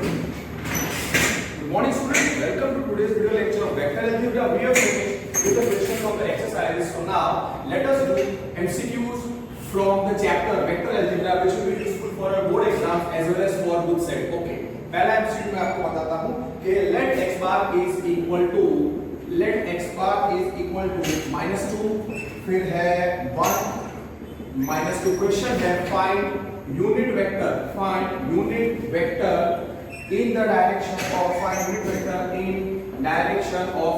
Good morning students, welcome to today's video lecture of vector algebra. We are finished with the questions of the exercises. So now let us do MCQs from the chapter vector algebra which will be useful for our board exams as well as for book set. Okay, पहला MCQ मैं आपको बताता हूँ कि let x bar is equal to -2, फिर है 1 -2. Question है find unit vector in the direction of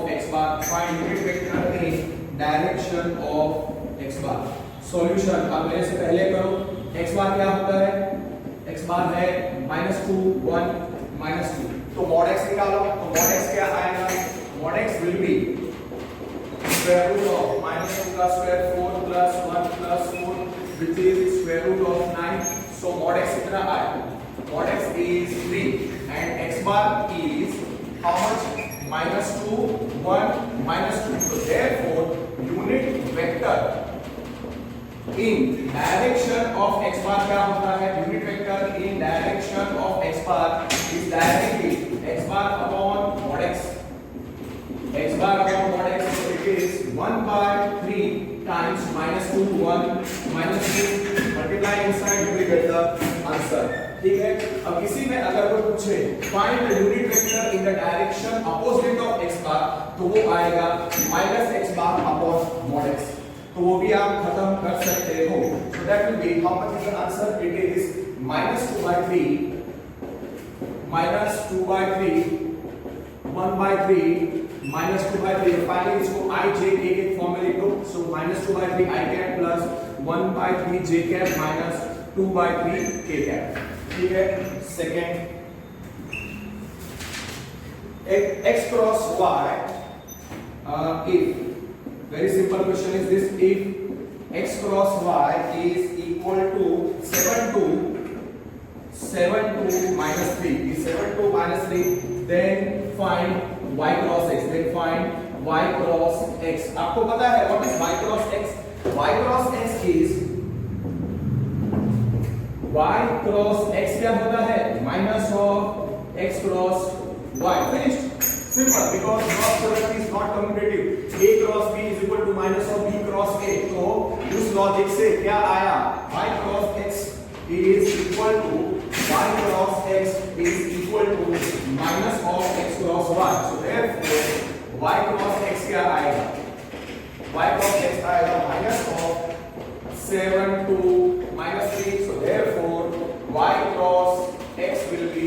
x bar. Find unit vector in direction of x bar. Solution अब मेरे से पहले करो. x bar क्या होता है? x bar है -2 1 -2. तो mod x निकालो. तो mod x क्या आएगा? mod x will be square root of -2 का square 4 plus 1 plus 4 which is square root of 9. So mod x कितना आएगा? mod x is 3 and x bar is how much? -2 1 -2. So therefore unit vector in direction of x bar क्या होता है? unit vector in direction of x bar is directly x bar upon mod x. x bar upon mod x, so it is 1/3 times -2 1 -2 multiply inside you will get the answer. ठीक है. अब किसी में अगर कोई पूछे find the unit vector in the direction opposite of x bar तो वो आएगा -x bar upon mod x. तो वो भी आप खत्म कर सकते हो. So that will be how much is the answer? It is -2/3 1/3 -2/3. Finally इसको i j k के फॉर्म में लिख दो. सो -2/3 i cap plus 1/3 j cap minus 2/3 k cap. ठीक है. Second x cross y if very simple question is this: if x cross y is equal to 7 to -3 is 7 to -3 then find y cross x. Then find y cross x. आपको पता है what is y cross x? y cross x is y cross x क्या होता है? minus of x cross y. Finished. Simple, because cross product is not commutative. a cross b is equal to minus of b cross a. तो उस logic से क्या आया? y cross x is equal to y cross x is equal to minus of x cross y. So therefore y cross x क्या आएगा? y cross x आएगा minus of 7 to -3. So therefore y cross x will be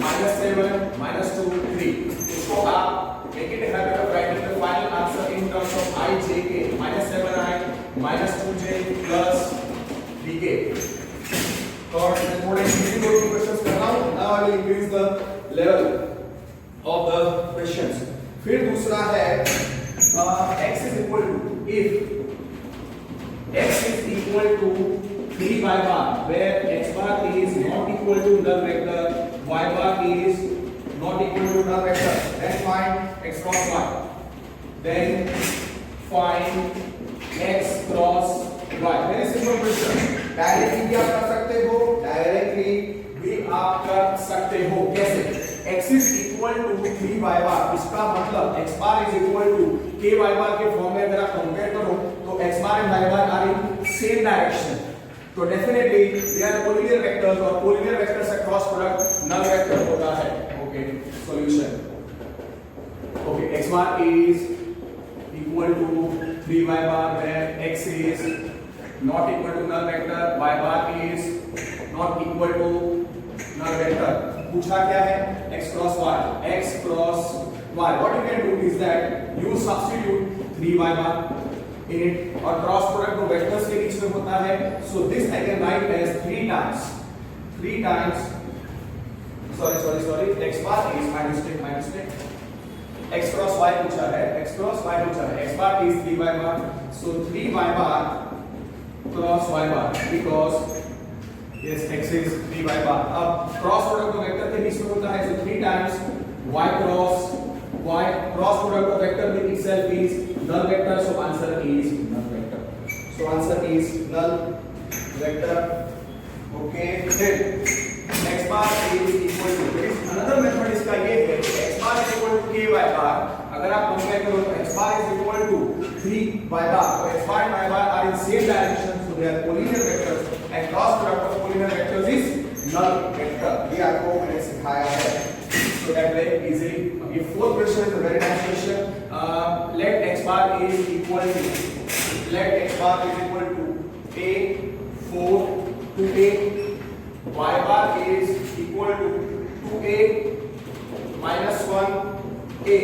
-7 -2 3. इसको आप make it a habit of writing the final answer in terms of I j k. -7i -2j plus 3k. और मैं थोड़े easy दो questions कर रहा हूं. Now I will increase the level of the questions. फिर दूसरा है x is equal to if x is equal to 3 y bar where x bar is not equal to null vector, y bar is not equal to null vector, then find x cross y. Then find x cross y. Very simple question. Directly भी आप कर सकते हो, directly भी आप कर सकते हो. कैसे? x is equal to 3 y bar. इसका मतलब x bar is equal to k y bar के फॉर्म में अगर आप कंपेयर करो तो x bar and y bar are in same direction. तो definitely they are collinear vectors और कोलिनियर वेक्टर्स का क्रॉस प्रोडक्ट नल वेक्टर होता है. Okay. Solution. Okay. x bar is equal to 3y bar where x is not equal to null vector, y bar is not equal to null vector. पूछा क्या है? x cross y. x cross y. What you can do is that you substitute 3y bar in it और cross product को vectors के बीच में होता है. So this I can write as 3 times sorry x bar is minus 10 x cross y पूछा है. x bar is 3y bar. So 3y bar cross y bar because yes x is 3y bar. अब cross product को vector के बीच में होता है. So 3 times y cross y. Cross product of vector with itself is null vector. So answer is null vector. So answer is null vector. Okay. Then next part is equal to this. y bar, अगर आप compare करो तो x bar is equal to 3 y bar, so x bar and y bar are in same direction, so they are collinear vectors, and cross product of collinear vectors is null vector. ये आपको मैंने सिखाया है, so that very easily. ये fourth question is a very nice question. Let x bar is equal to a 4 to a, y bar is equal to 2a minus 1a,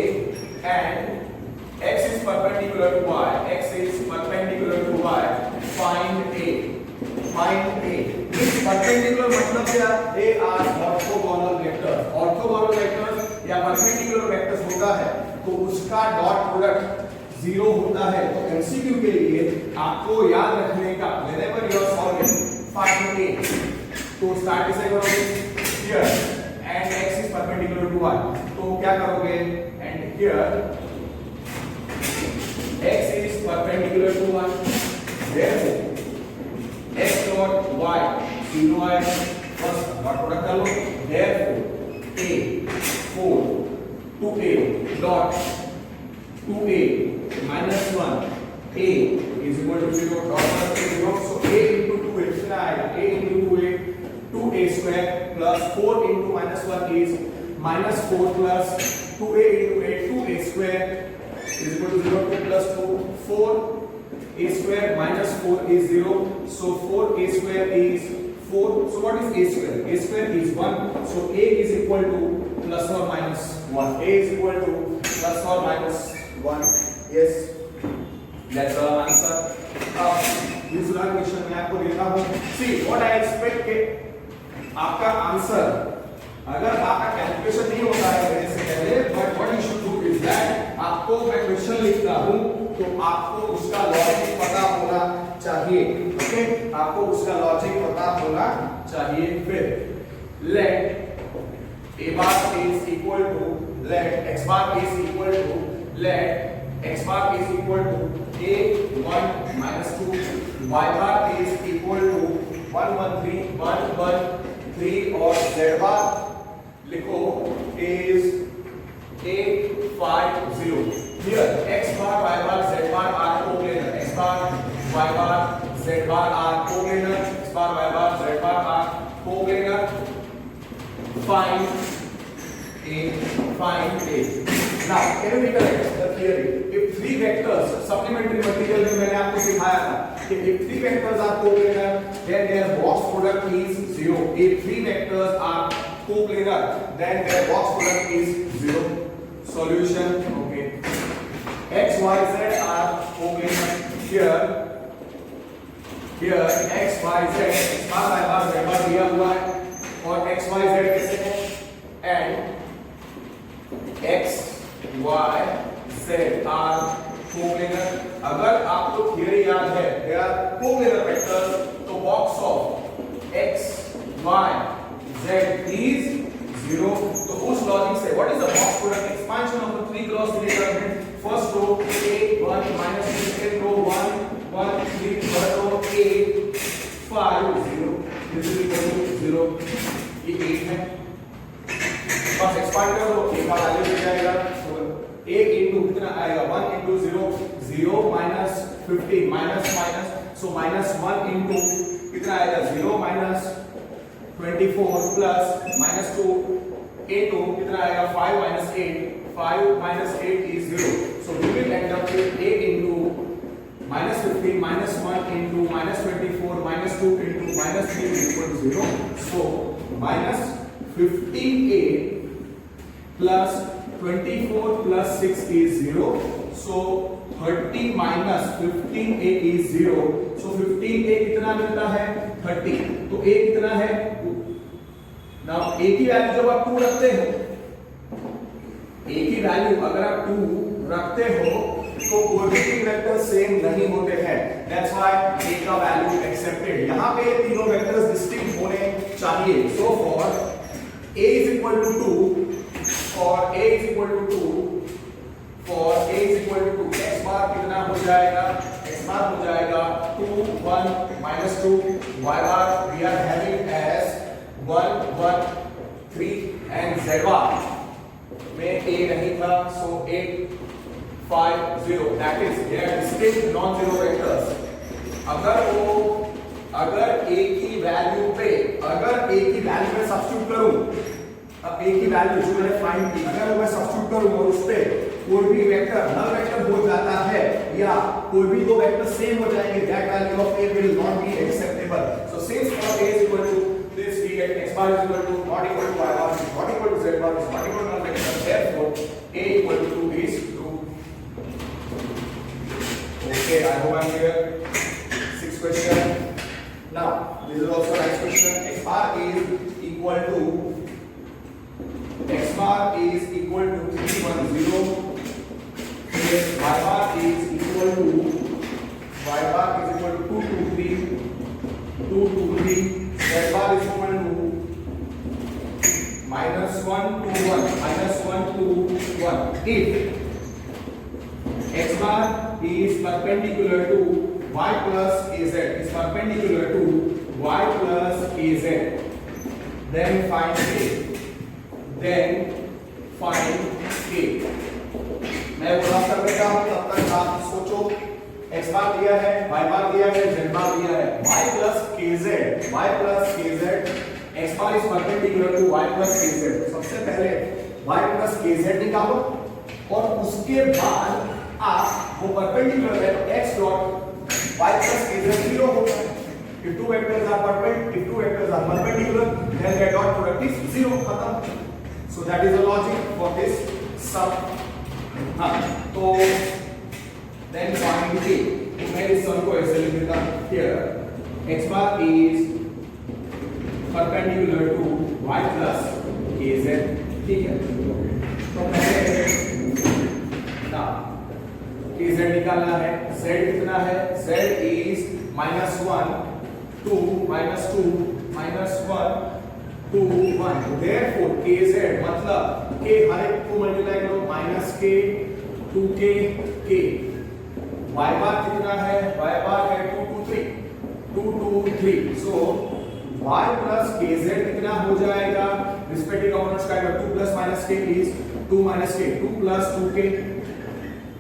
and x is perpendicular to y. X is perpendicular to y. Find a. This perpendicular मतलब क्या? They are orthogonal vectors. Orthogonal vectors या perpendicular vectors होता है तो उसका dot product 0 होता है. तो MCQ के लिए आपको याद रखने का, whenever you are solving, find a. तो स्टार्ट से करोगे here and x is perpendicular to y. तो क्या करोगे? And here x is perpendicular to y. Therefore x dot y 0 आएगा. फर्स्ट डॉट प्रोडक्ट कर लो. Therefore a 4 to a dot 2a minus 1 a is equal to 0. Dot product is 0. So a into 2a कितना आएगा? a into 2a 2a square plus 4 into minus 1 is minus 4 plus 2a into a 2a square is equal to 0. 2 plus 2 4 a square minus 4 is 0. So 4a square is 4. So what is a square? A square is 1. So a is equal to plus or minus 1. A is equal to plus or minus 1. Yes, that's our answer. दूसरा question मैं आपको देता हूँ. See what I expect के आपका answer, अगर आपका calculation नहीं होता है मेरे से पहले, but what you should do is that आपको मैं क्वेश्चन लिखता हूँ तो आपको उसका लॉजिक पता होना चाहिए. ओके, आपको उसका लॉजिक पता होना चाहिए. फिर let a bar is equal to let x bar is equal to let x bar is equal to a 1 minus 2, y bar is equal to 1 1 3 1 1 3 और z bar लिखो is 8 5 0. Here x bar y bar z bar are coplanar. X bar y bar z bar are coplanar. X bar y bar z bar are coplanar. Find a. Now can you recollect the theory? If three vectors, supplementary material में मैंने आपको सिखाया था कि if three vectors are coplanar, then their box product is 0. If three vectors are coplanar, then their box product is 0. Solution. Okay. X, Y, Z are coplanar. Here x, y, z, x bar, y bar, z bar दिया हुआ है और x, y, z कैसे है? And x, y, z are coplanar. अगर आपको theory याद है, they are coplanar vectors, तो box of x, y, z is 0. तो उस लॉजिक से what is the box product? Expansion of the 3 cross 3 element. First row a 1 minus 2, second row 1 1 3, third row 8 5 0. This is equal to 0. ये 8 है. बस expand कर दो, एक बार आगे बढ़ जाएगा. तो 8 into कितना आएगा? 1 into 0 0 minus 15 minus minus, so minus 1 into कितना आएगा? 0 minus 24 plus minus 2 into कितना आएगा? 5 minus 8 5 minus 8 is 0. So we will end up with 8 into minus 15 minus 1 into minus 24 minus 2 into minus 3 is equal to 0. So minus 15a plus 24 plus 6 is 0. So 30 minus 15a is 0. So 15a कितना मिलता है? 30. तो a कितना है? 2. Now a की value जब आप 2 रखते हो, a की वैल्यू अगर आप 2 रखते हो तो कोऑर्डिनेट वेक्टर सेम नहीं होते हैं. दैट्स व्हाई a का वैल्यू एक्सेप्टेड. यहां पे तीनों वेक्टर्स डिस्टिंक्ट होने चाहिए. So for a is equal to 2, for a is equal to 2, for a is equal to 2, x bar कितना हो जाएगा? x bar हो जाएगा 2 1 minus 2, y bar we are having as 1 1 3 and z bar में a नहीं था, so 8 5 0, that is they are distinct non-zero vectors. अगर a की वैल्यू पे सब्स्टिट्यूट करूं, अब a की वैल्यू जो मैंने फाइंड की अगर वो मैं सब्स्टिट्यूट करूं और उस पे कोई भी वेक्टर नल वेक्टर हो जाता है या कोई भी दो वेक्टर सेम हो जाएंगे, that value of a will not be acceptable. So since for a is equal to this, we get x bar is equal to not equal to y bar, is not equal to z bar, is not equal to null vector, therefore a equal to 2 is true. Okay, I hope I'm clear. Sixth question. Now this is also nice question. X bar is equal to 310. Y bar is equal to 223. Z bar is equal to -1 to 1. If x bar is perpendicular to y plus az, then find k. मैं बोला कर देता हूं, तब तक आप सोचो। x बार दिया है, y बार दिया है, z बार दिया है, y plus kz, x bar is perpendicular to y plus kz। सबसे पहले y plus kz निकालो और उसके बाद आप वो परपेंडिकुलर है x dot y plus kz 0 होगा। If two vectors are perpendicular, then their dot product is 0, खत्म। So that is the logic for this sum. हाँ, तो then find k. मैं इस sum को ऐसे लिख देता हूँ here. X bar is perpendicular to y plus kz, ठीक है? तो पहले ना kz निकालना है, z कितना है? z is -1 to -1 to 1. Therefore kz मतलब k हर एक को मल्टीप्लाई करो -k 2k k. y बार कितना है? y बार है 223. So y plus kz कितना हो जाएगा? Respective components का 2 plus minus k is 2 minus k, 2 plus 2k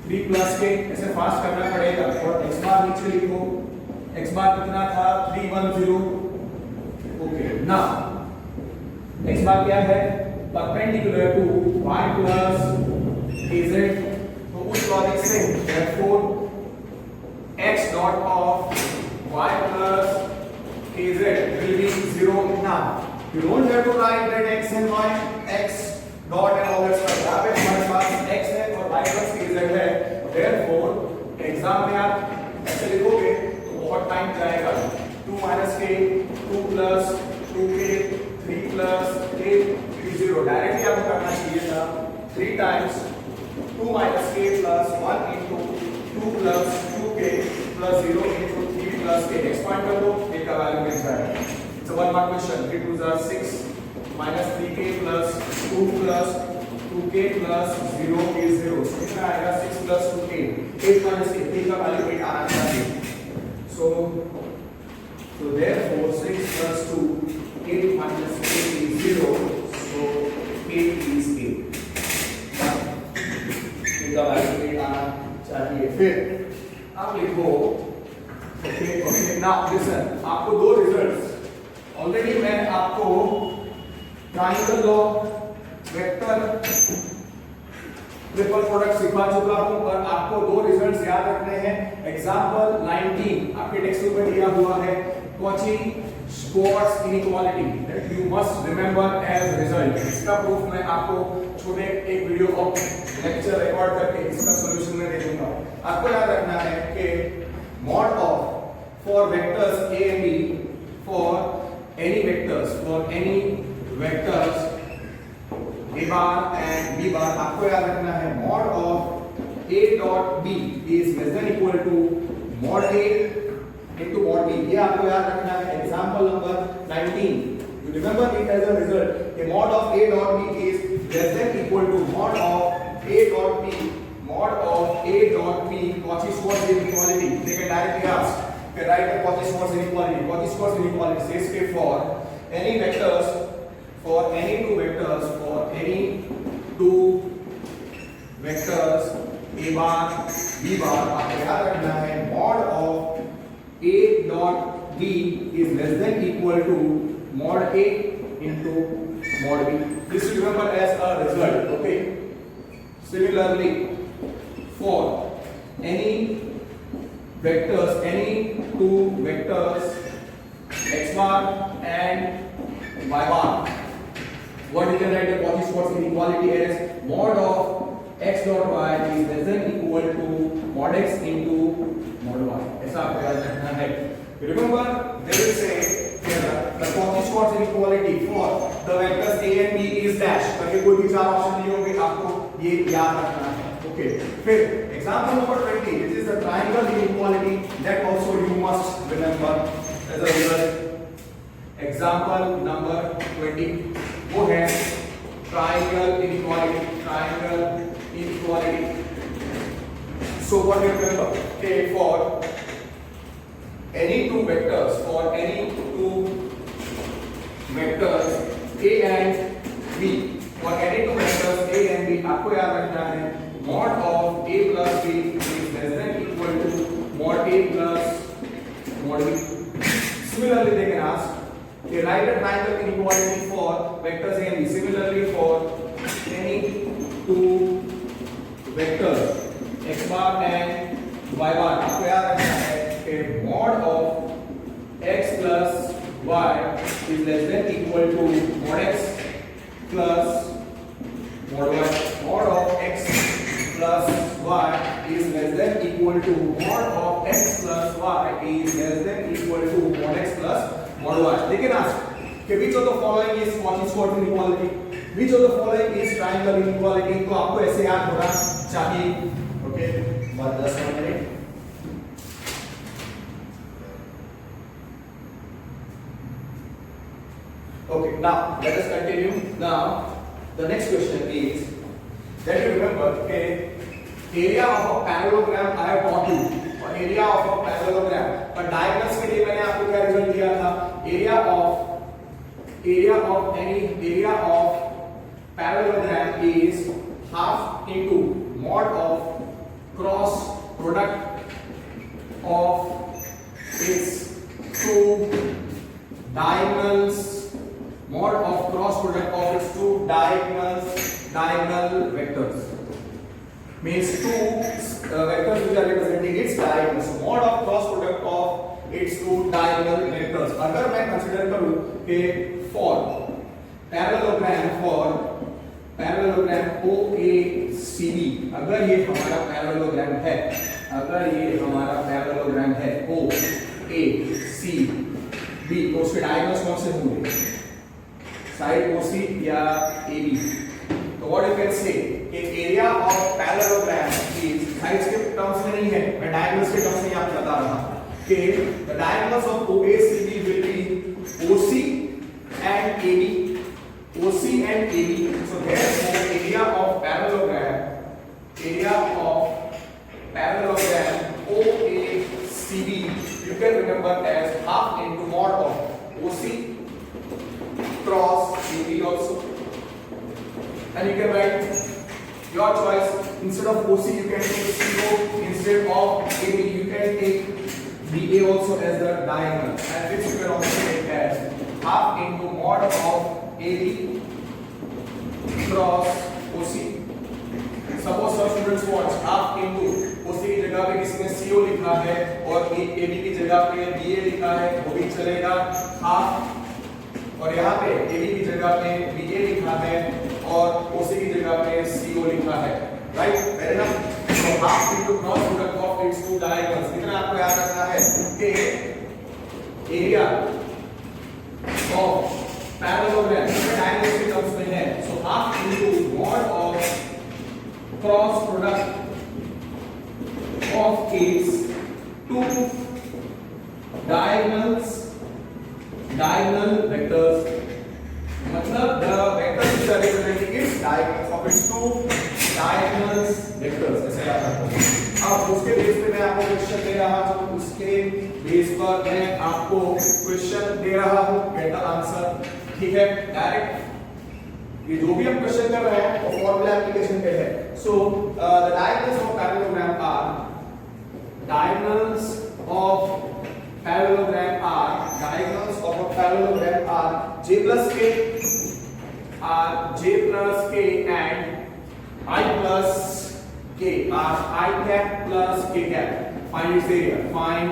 3 plus k. ऐसे फास्ट करना पड़ेगा और x बार नीचे लिखो। x बार कितना था? 310. ओके, नाउ x बार क्या है? Perpendicular to y plus kz। तो उस लॉजिक से therefore x dot of y plus kz will be 0. Now you don't have to write that x and y, x dot and all that stuff. यहाँ पे हमारे पास x है और y plus kz है। therefore exam में आप ऐसे लिखोगे तो बहुत टाइम जाएगा। 2 minus k, 2 plus 2k, 3 plus k, 3 0। Directly आपको करना चाहिए था 3 times 2 minus k plus 1 into 2 plus 2k plus 0 into 3 plus k। Expand कर दो, k का वैल्यू मिल जाएगा। So one more question. 3 2s are 6 minus 3k plus 2 plus 2k plus 0 is 0. So कितना आएगा? 6 plus 2k, 8 minus k, k का value 8 आना चाहिए। So therefore 6 plus 2, 8 minus k is 0. So k is 8. k का value 8 आना चाहिए। फिर आप लिखो ओके। नाउ लिसन, आपको दो रिजल्ट्स ऑलरेडी मैं आपको triangle law, vector triple product सिखा चुका हूं और आपको दो रिजल्ट्स याद रखने हैं। एग्जांपल 19 आपके टेक्स्ट बुक में दिया हुआ है, Cauchy Schwarz inequality that you must remember as result. इसका प्रूफ मैं आपको छोटे एक वीडियो ऑफ लेक्चर रिकॉर्ड करके इसका सॉल्यूशन में दे दूंगा। आपको याद रखना है कि mod of for vectors a and b, for any vectors a bar and b bar, आपको याद रखना है mod of a dot b is less than equal to mod a into mod b। ये आपको याद रखना है। Example number 19, you remember it as a result, a mod of a dot b is less than equal to mod of a dot b Cauchy-Schwarz inequality। They can directly ask, okay, write the Cauchy-Schwarz inequality. Cauchy-Schwarz inequality says that for any two vectors, for any two mod A into mod B. This you remember as a result. Okay. Similarly, for any vectors, any two vectors x bar and y bar, what you can write the Cauchy-Schwarz inequality as mod of x dot y is less than equal to mod x into mod y. ऐसा आपको याद रखना है. Remember, they will say the Cauchy-Schwarz inequality for the vectors a and b is dash. करके कोई भी चार option दिए होंगे, आपको ये याद रखना है. Okay. फिर example number 20. This is the triangle inequality that also you must remember as a result. Example number 20. वो है triangle inequality. Triangle inequality. So what do you remember? Okay, for any two vectors, a and b, for any two vectors a and b, आपको याद रखना है mod of a plus b is less than equal to mod a plus mod b. Similarly, they can ask, okay, write a triangle inequality for vectors a and b. Similarly, for any two vectors x bar and y bar, आपको याद रखना है कि mod of x plus y is less than equal to mod x plus mod y. Mod of x plus y is less than equal to mod of x plus y is less than equal to mod x plus mod y. They can ask, okay, which of the following is Cauchy-Schwarz inequality? Which of the following is triangle inequality? तो आपको ऐसे याद होना चाहिए. Okay, बस 10 minute. Okay, now let us continue. Now the next question is that you remember, okay, area of a parallelogram I have taught you, or area of a parallelogram, but diagonals के लिए मैंने आपको क्या result दिया था? area of parallelogram is half into mod of cross product of its two diagonals, mod of cross product of its two diagonal vectors. Means two vectors which are representing its diagonals. So mod of cross product of its two diagonal vectors. अगर मैं consider करूँ कि for parallelogram OACB, अगर ये हमारा parallelogram है OACB, तो उसके diagonals कौन से होंगे? Side OC या AB. तो what you can say कि area of parallelogram is sides के terms में नहीं है, मैं diagonals के terms में आपको बता रहा हूँ कि the diagonals of OACB will be OC and AB. OC and AB. So therefore area of parallelogram OACB you can remember as half into mod of OC cross AB also. And you can write your choice. Instead of OC you can take CO, instead of AB you can take BA also as the diagonal, and this you can also take as half into mod of AB cross OC. Suppose some students want half into OC की जगह पे किसी ने CO लिखा है और AB की जगह पे BA लिखा है, वो भी चलेगा. हाफ और यहाँ पे AB की जगह पे BA लिखा है और OC की जगह पे CO लिखा है. Right, very nice. So half into cross product of its two diagonals. इतना आपको याद रखना है कि area of parallelogram diagonals के टर्म्स में है. So half into mod of cross product of its two diagonal vectors. मतलब the vectors which are representing its diagonals of its two diagonals vectors. ऐसे याद रखो. अब उसके बेस पे मैं आपको क्वेश्चन दे रहा हूँ, उसके बेस पर मैं आपको क्वेश्चन दे रहा हूँ. Get the answer. ठीक है, डायरेक्ट ये जो भी हम क्वेश्चन कर रहे हैं वो फॉर्मूला एप्लीकेशन पे है. So the diagonals of parallelogram are diagonals of parallelogram are diagonals of a parallelogram are j plus k and I plus k are I cap plus k cap. Find its area. Find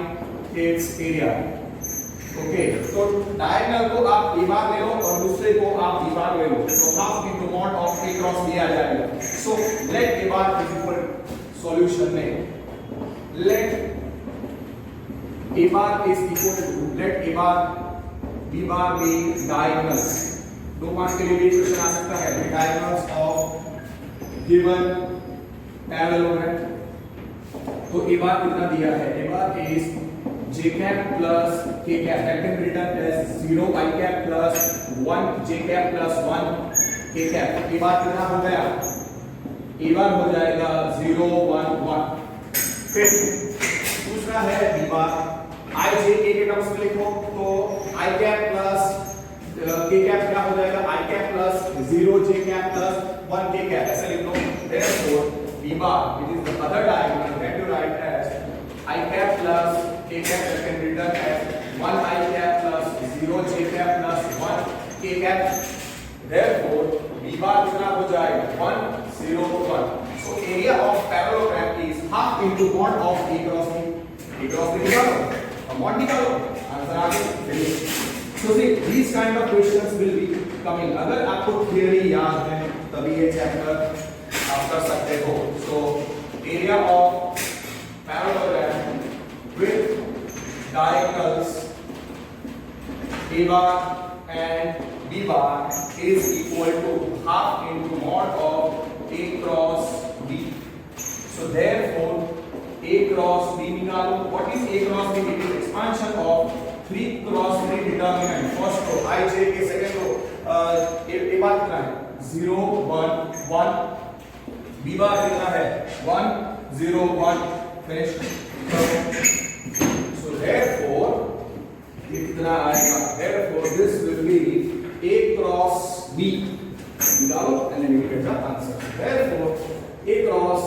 its area. Okay, तो diagonal को आप a बार ले लो और दूसरे को आप b बार ले लो, तो half into mod of a cross b आ जाएगा. So let a bar is equal solution में let a bar is equal to let a bar b bar be diagonals. दो मार्क्स के लिए भी क्वेश्चन आ सकता है. The diagonals of given parallelogram. तो a bar कितना दिया है? a bar is j cap plus k cap, that can be written as 0 I cap plus 1 j cap plus 1 k cap. a bar कितना हो गया? a bar हो जाएगा 0 1 1. फिर दूसरा है b bar. I j k के टर्म्स में लिखो तो I cap plus k cap क्या हो जाएगा? I cap plus 0 j cap plus 1 k cap. ऐसे लिख लो. Therefore b bar, it is the other diagonal that you write as I cap plus k cap, that can be written as 1 I cap plus 0 j cap plus 1 k cap. Therefore b bar कितना हो जाएगा? 1 0 1. So area of parallelogram is half into mod of a cross b. a cross b निकालो और mod निकालो, answer आ गया. So see, these kind of questions will be coming. अगर आपको theory याद है तभी ये चैप्टर आप कर सकते हो. So area of parallelogram with diagonals a bar and b bar is equal to half into mod of a cross b. So therefore a cross b निकालो. What is a cross b? It is expansion of 3 cross 3 determinant. First row I j के second row a bar कितना है? 0 1 1. b bar कितना है? 1 0 1. Finished. So therefore ये कितना आएगा? Therefore this will be a cross b. निकालो and then you get the answer. Therefore a cross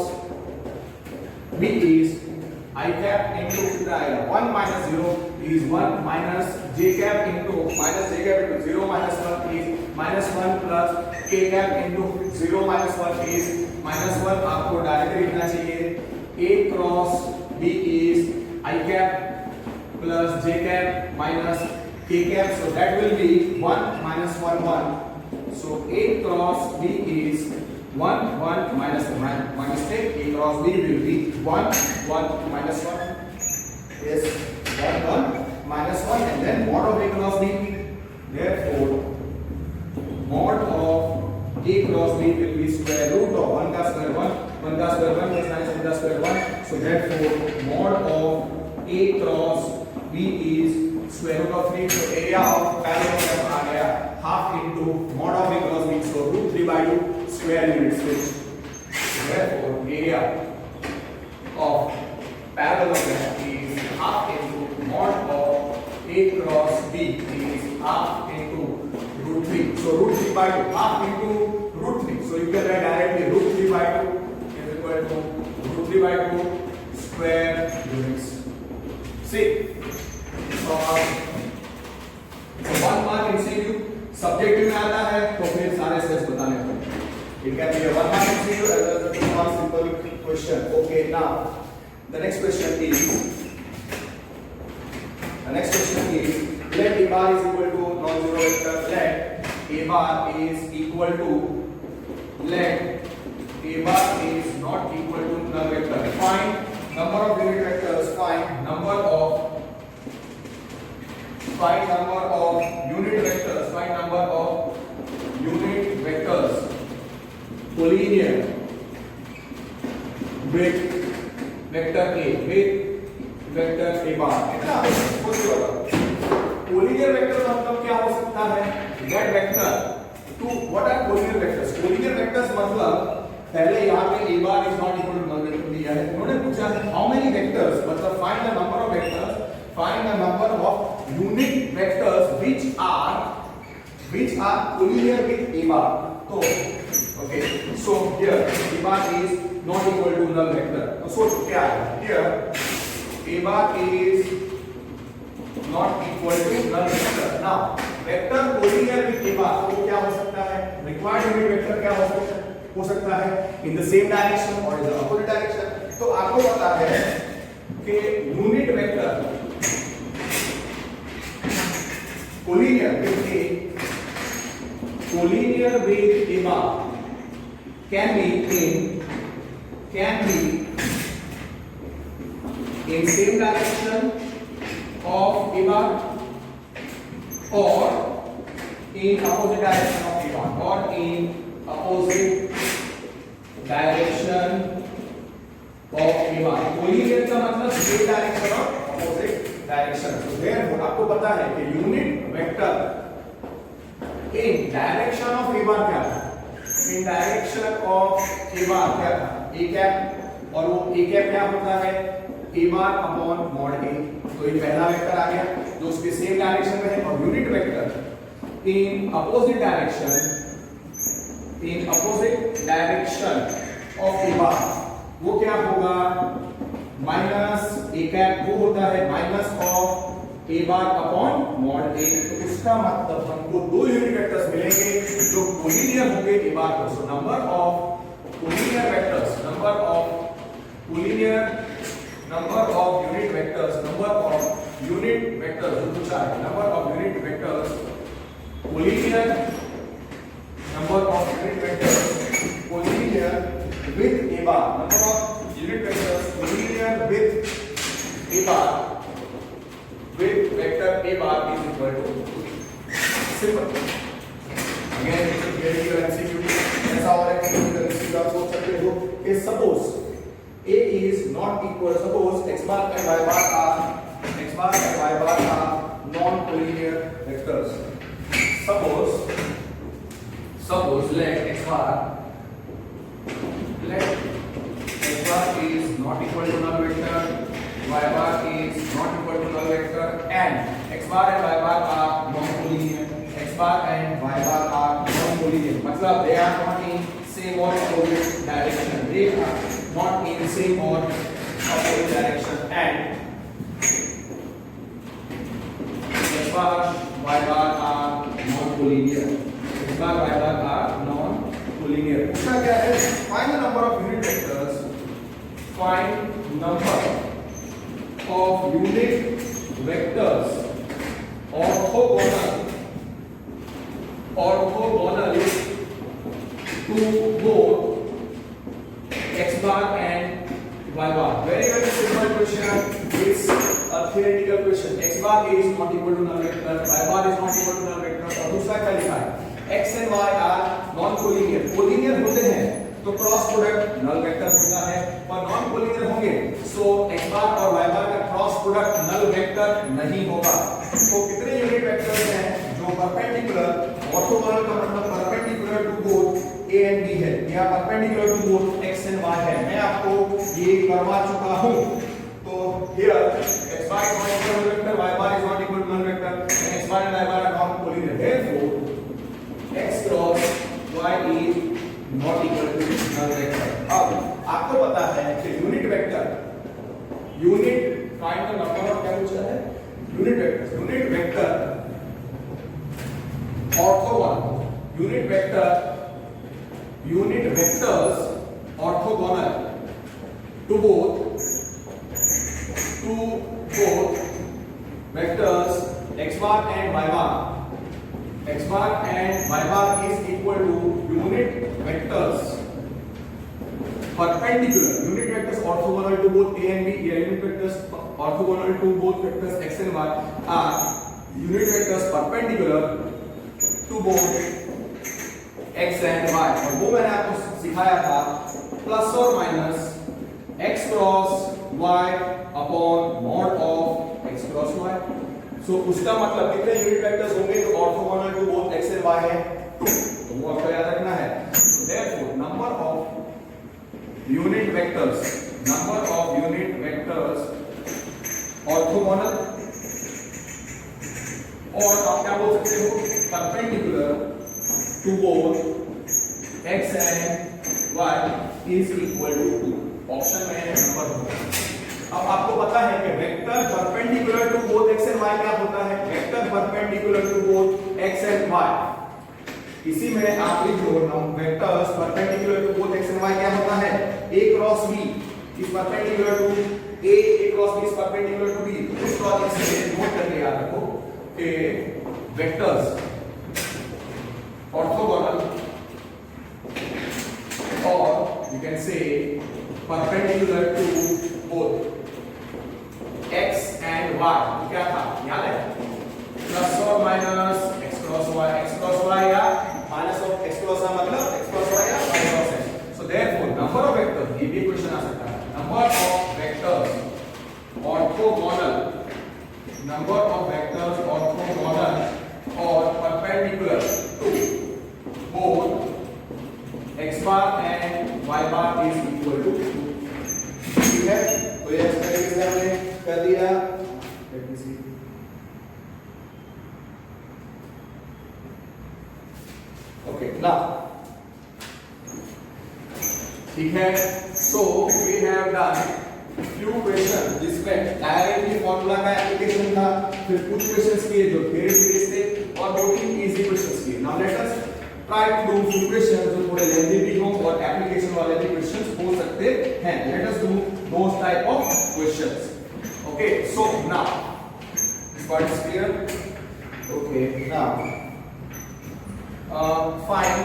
b is I cap into कितना आएगा? 1 minus 0 is 1 minus j cap into 0 minus 1 is minus 1 plus k cap into 0 minus 1 is minus 1. आपको directly लिखना चाहिए a cross b is I cap plus j cap minus k cap. So that will be 1 minus 1 1. So a cross b is 1 1 minus 1. My mistake. A cross b will be 1 1 minus 1. Yes, 1 1 minus 1 and then mod of a cross b. Therefore mod of a cross b will be square root of 1 का square 1 का square 1 plus 9 का square 1. So therefore mod of a cross b is square root of 3. So area of parallelogram आ गया half into mod of a cross b. So root 3 by 2 square units. Therefore area of parallelogram is half into mod of a cross b is half into root 3. So root 3 by 2 half into root 3. So you can write directly root 3 by 2 is equal to root 3 by 2 square units. See, so 1 mark MCQ subjective में आता है तो फिर सारे steps बताने होंगे. It can be a 1 mark MCQ as well as a 2 mark simple question. Okay, now the next question is let a bar is equal to non-zero vector. Let a bar is equal to let a bar is not equal to null vector. Find number of unit vectors. Find number of unit vectors. Find number of unit vectors collinear with vector a a bar. कितना कुछ होगा? collinear vector का मतलब क्या हो सकता है? that vector to what are collinear vectors? collinear vectors मतलब पहले यहाँ पे a bar is not equal to null vector दिया है. उन्होंने पूछा how many vectors मतलब find the number of vectors, find the number of unit vectors which are collinear with a bar. तो okay, so here a bar is not equal to null vector. तो सोचो क्या है? Here a bar is not equal to null vector. Now vector collinear with a bar तो क्या हो सकता है? Required unit vector क्या हो सकता है? In the same direction or in the opposite direction. तो आपको पता है कि unit vector collinear with a bar can be in same direction of a bar or in opposite direction of a bar or in opposite direction of a bar. collinear का मतलब same direction और opposite direction. So therefore आपको पता है कि unit vector in direction of a bar क्या था? In direction of a bar क्या था? a कैप और वो a कैप क्या होता है? a bar upon mod a. तो ये पहला वेक्टर आ गया जो उसके सेम डायरेक्शन में है और unit vector in opposite direction of a bar वो क्या होगा? माइनस a कैप वो होता है minus of a bar upon mod a. तो उसका मतलब हमको दो यूनिट वेक्टर्स मिलेंगे जो कोलिनियर होंगे a bar पर. So number of collinear vectors number of unit vectors जो पूछा है number of unit vectors collinear number of unit vectors collinear with a bar number of unit vectors collinear with a bar with vector a bar is equal to simple. Again it is very clear MCQ ऐसा हो रहा है कि सीधा सोच सकते हो कि suppose a is not equal suppose x bar and y bar are non-collinear vectors. Suppose let x bar is not equal to null vector, y bar is not equal to null vector, and x bar and y bar are non-collinear. X bar and y bar are non-collinear. मतलब they are not in same or opposite direction. They are not in same or opposite direction, and x bar y bar are non-collinear. X bar y bar are non-collineer. उसका क्या है? Find the number of unit vectors. Find number of unit vectors orthogonal to both x bar and y bar. Very simple question. It's a theoretical question. X bar is not equal to null vector, y bar is not equal to null vector. और दूसरा क्या लिखा है? x and y are non-collinear. collinear होते हैं तो cross product null vector होता है और नॉन कोलिनियर होंगे सो x बार और y बार का क्रॉस प्रोडक्ट नल वेक्टर नहीं होगा. तो कितने यूनिट वेक्टर्स हैं जो परपेंडिकुलर ऑर्थोगोनल का मतलब perpendicular to both a and b है या perpendicular to both x and y है. मैं आपको ये करवा चुका हूं. तो here x bar is not equal to vector, y bar is not equal to null vector, and x bar and y bar are non collinear. Therefore x cross y is not equal to null vector. अब आपको पता है कि unit find the number of क्या पूछा है? Unit vector orthogonal unit vectors orthogonal to both vectors x bar and y bar. X bar and y bar is equal to unit vectors perpendicular. Unit vectors orthogonal to both a and b. Unit vectors orthogonal to both vectors x and y are unit vectors perpendicular to both x and y. और वो मैंने आपको सिखाया था plus और minus x cross y upon mod of x cross y. So उसका मतलब कितने यूनिट वेक्टर्स होंगे जो orthogonal to both x and y है? 2. तो वो आपको याद रखना है. Therefore number of unit vectors orthogonal और आप क्या बोल सकते हो perpendicular to both x and y is equal to 2. Option में नंबर होगा. अब आपको पता है कि vector perpendicular to both x and y क्या होता है? Vector perpendicular to both x and y, इसी में आप लिख लो vectors perpendicular to both x and y क्या होता है? a cross b is perpendicular to a cross b is perpendicular to b। इस लॉजिक से नोट करके याद रखो कि वेक्टर्स ऑर्थोगोनल और you can say perpendicular to both x and y क्या था याद है? प्लस और माइनस x क्रॉस y या minus of x cross y मतलब x क्रॉस y या y cross x। So therefore number of vectors, ये भी क्वेश्चन आ सकता है, number of vectors orthogonal, number of vectors orthogonal और perpendicular to both x bar and y bar is equal to 2। ठीक है, तो ये इस तरीके से हमने कर दिया। Let me see, okay now ठीक है। So we have done few question जिसमें डायरेक्टली फार्मूला का एप्लीकेशन था, फिर कुछ क्वेश्चंस किए जो थ्योरी बेस्ड थे और दो तीन इजी क्वेश्चंस किए। Now let us try to do few questions जो थोड़े लेंथी भी हो और एप्लीकेशन वाले भी क्वेश्चंस हो सकते हैं। Let us do those type of questions. Okay, so now this part is clear. Okay now fine.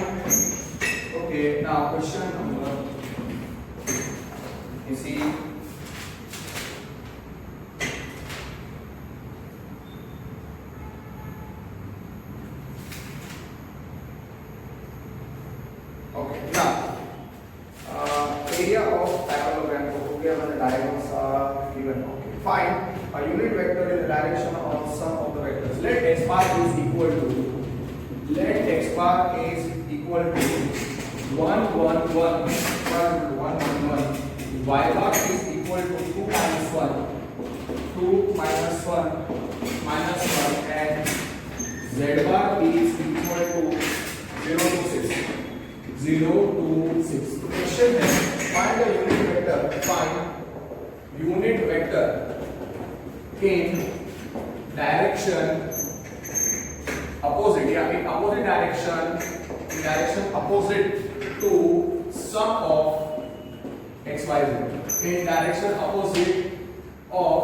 Okay now question number, you see okay now area of parallelogram को हो गया, मैंने diagonals are given। okay fine, a unit vector in the direction of sum of the vectors, let x bar is equal to 1 1 1 1 1 1, y bar is equal to 2 minus 1 minus 1 and z bar is equal to 0 to 6 0 to 6। तो question है find the unit vector, find unit vector in direction opposite या in opposite direction opposite to sum of x y z, in direction opposite of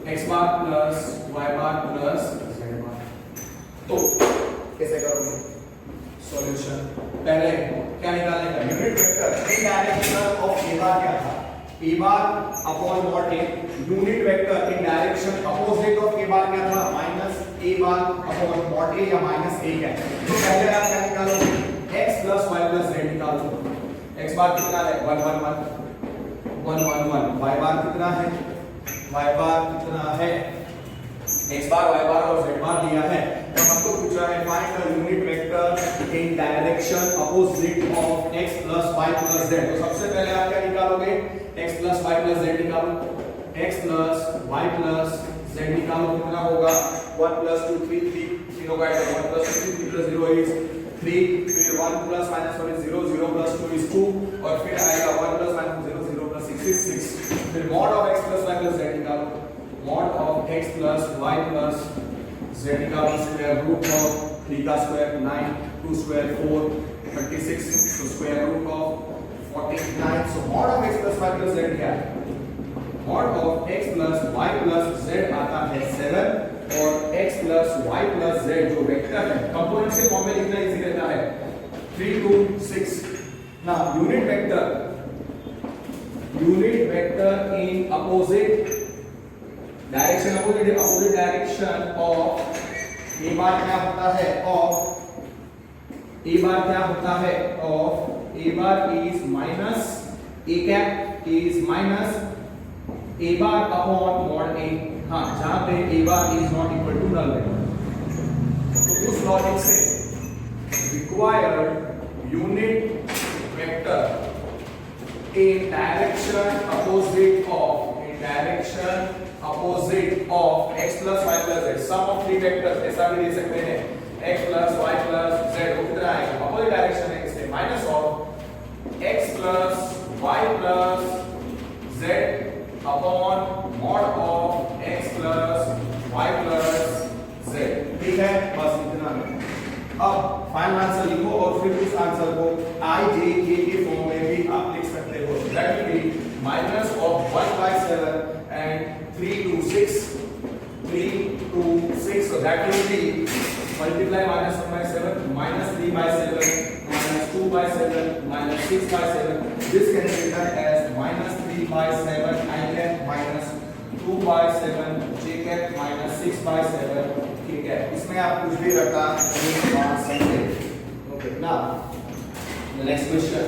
x bar plus y bar plus z bar। तो कैसे करोगे solution? पहले क्या निकालने का? Unit vector in direction of a bar क्या था? a bar upon mod a। Unit vector in direction opposite of a bar क्या था? Minus a bar upon mod a या माइनस a क्या है? तो पहले आप क्या निकालोगे? x plus y plus z निकालो। x बार कितना है? 1 1 1 1 1 1। y बार कितना है? y बार कितना है? x बार y बार और z बार दिया है। तो हमको पूछा है find the unit vector in direction opposite of x plus y plus z। तो सबसे पहले आप क्या निकालोगे? x plus y plus z निकालो। x plus y plus z निकालो, कितना होगा? 1 plus 2 3 3 0 का 1 plus 2 3 plus 0 is 3, फिर 1 plus minus 1 is 0 0 plus 2 is 2 और फिर आएगा 1 plus minus 0 0 plus 6 is 6। फिर mod of x plus y plus z निकालो, mod of x plus y plus z निकालो, स्क्वायर रूट ऑफ 3 का स्क्वायर 9, 2 स्क्वायर 4 36, तो square root of 49। So mod of x plus y plus z क्या है? mod of x plus y plus z आता है 7 और x plus y plus z जो vector है कंपोनेंट से फॉर्म में लिखना इजी रहता है 3 to 6। Now unit vector in opposite direction, opposite direction of a bar क्या होता है? ऑफ a बार क्या होता है? Of a bar is minus a cap is minus a bar upon mod a। हाँ, जहां पे a bar is not equal to null vector. तो उस लॉजिक से required unit vector in direction opposite of x plus y plus z, sum of three vectors ऐसा भी दे सकते हैं x plus y plus z, वो कितना आएगा? अपोजिट डायरेक्शन है इससे, minus of x plus y plus z upon mod of x plus y plus z। ठीक है, बस इतना है। अब फाइनल आंसर लिखो और फिर उस आंसर को i j k के फॉर्म में भी आप लिख सकते हो। That will be minus of 1/7 and 3 to 6 so that will be multiply minus 1/7 minus 3/7 minus 2/7 minus 6/7. This can be written as minus 3/7 I cap minus 2/7 j cap minus 6/7। ठीक है, इसमें आप कुछ भी रखा मान सकते। Okay, now the next question.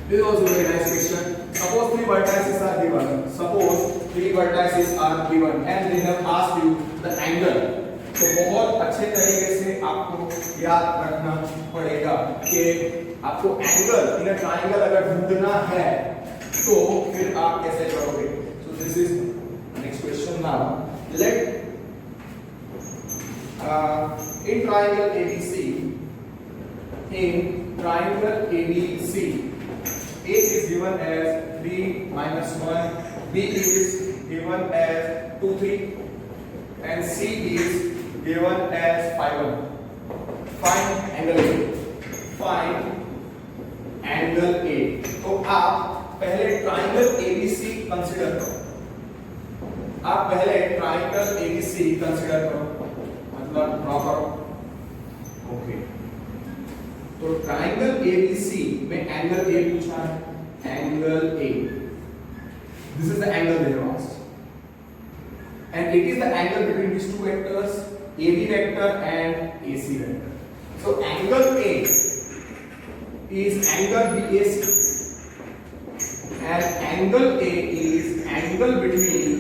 This is also a very nice question. Suppose three vertices are given. Suppose three vertices are given and they have asked you the angle. तो बहुत अच्छे तरीके से आपको याद रखना पड़ेगा कि आपको एंगल इन अ ट्रायंगल अगर ढूंढना है तो फिर आप कैसे करोगे। So this is next question. Now let in triangle ABC, A is given as 3 minus 1, B is given as 2 3 and C is given as 5 1. Find angle A. Find angle A. तो आप पहले ट्राइंगल ABC कंसीडर करो। आप पहले triangle ABC consider करो, मतलब draw करो। Okay, तो ट्राइंगल ABC में एंगल A पूछा है, angle A। This is the angle they have asked and it is the angle between these two vectors, AB vector and AC vector. So angle A is angle BAC and angle A is angle between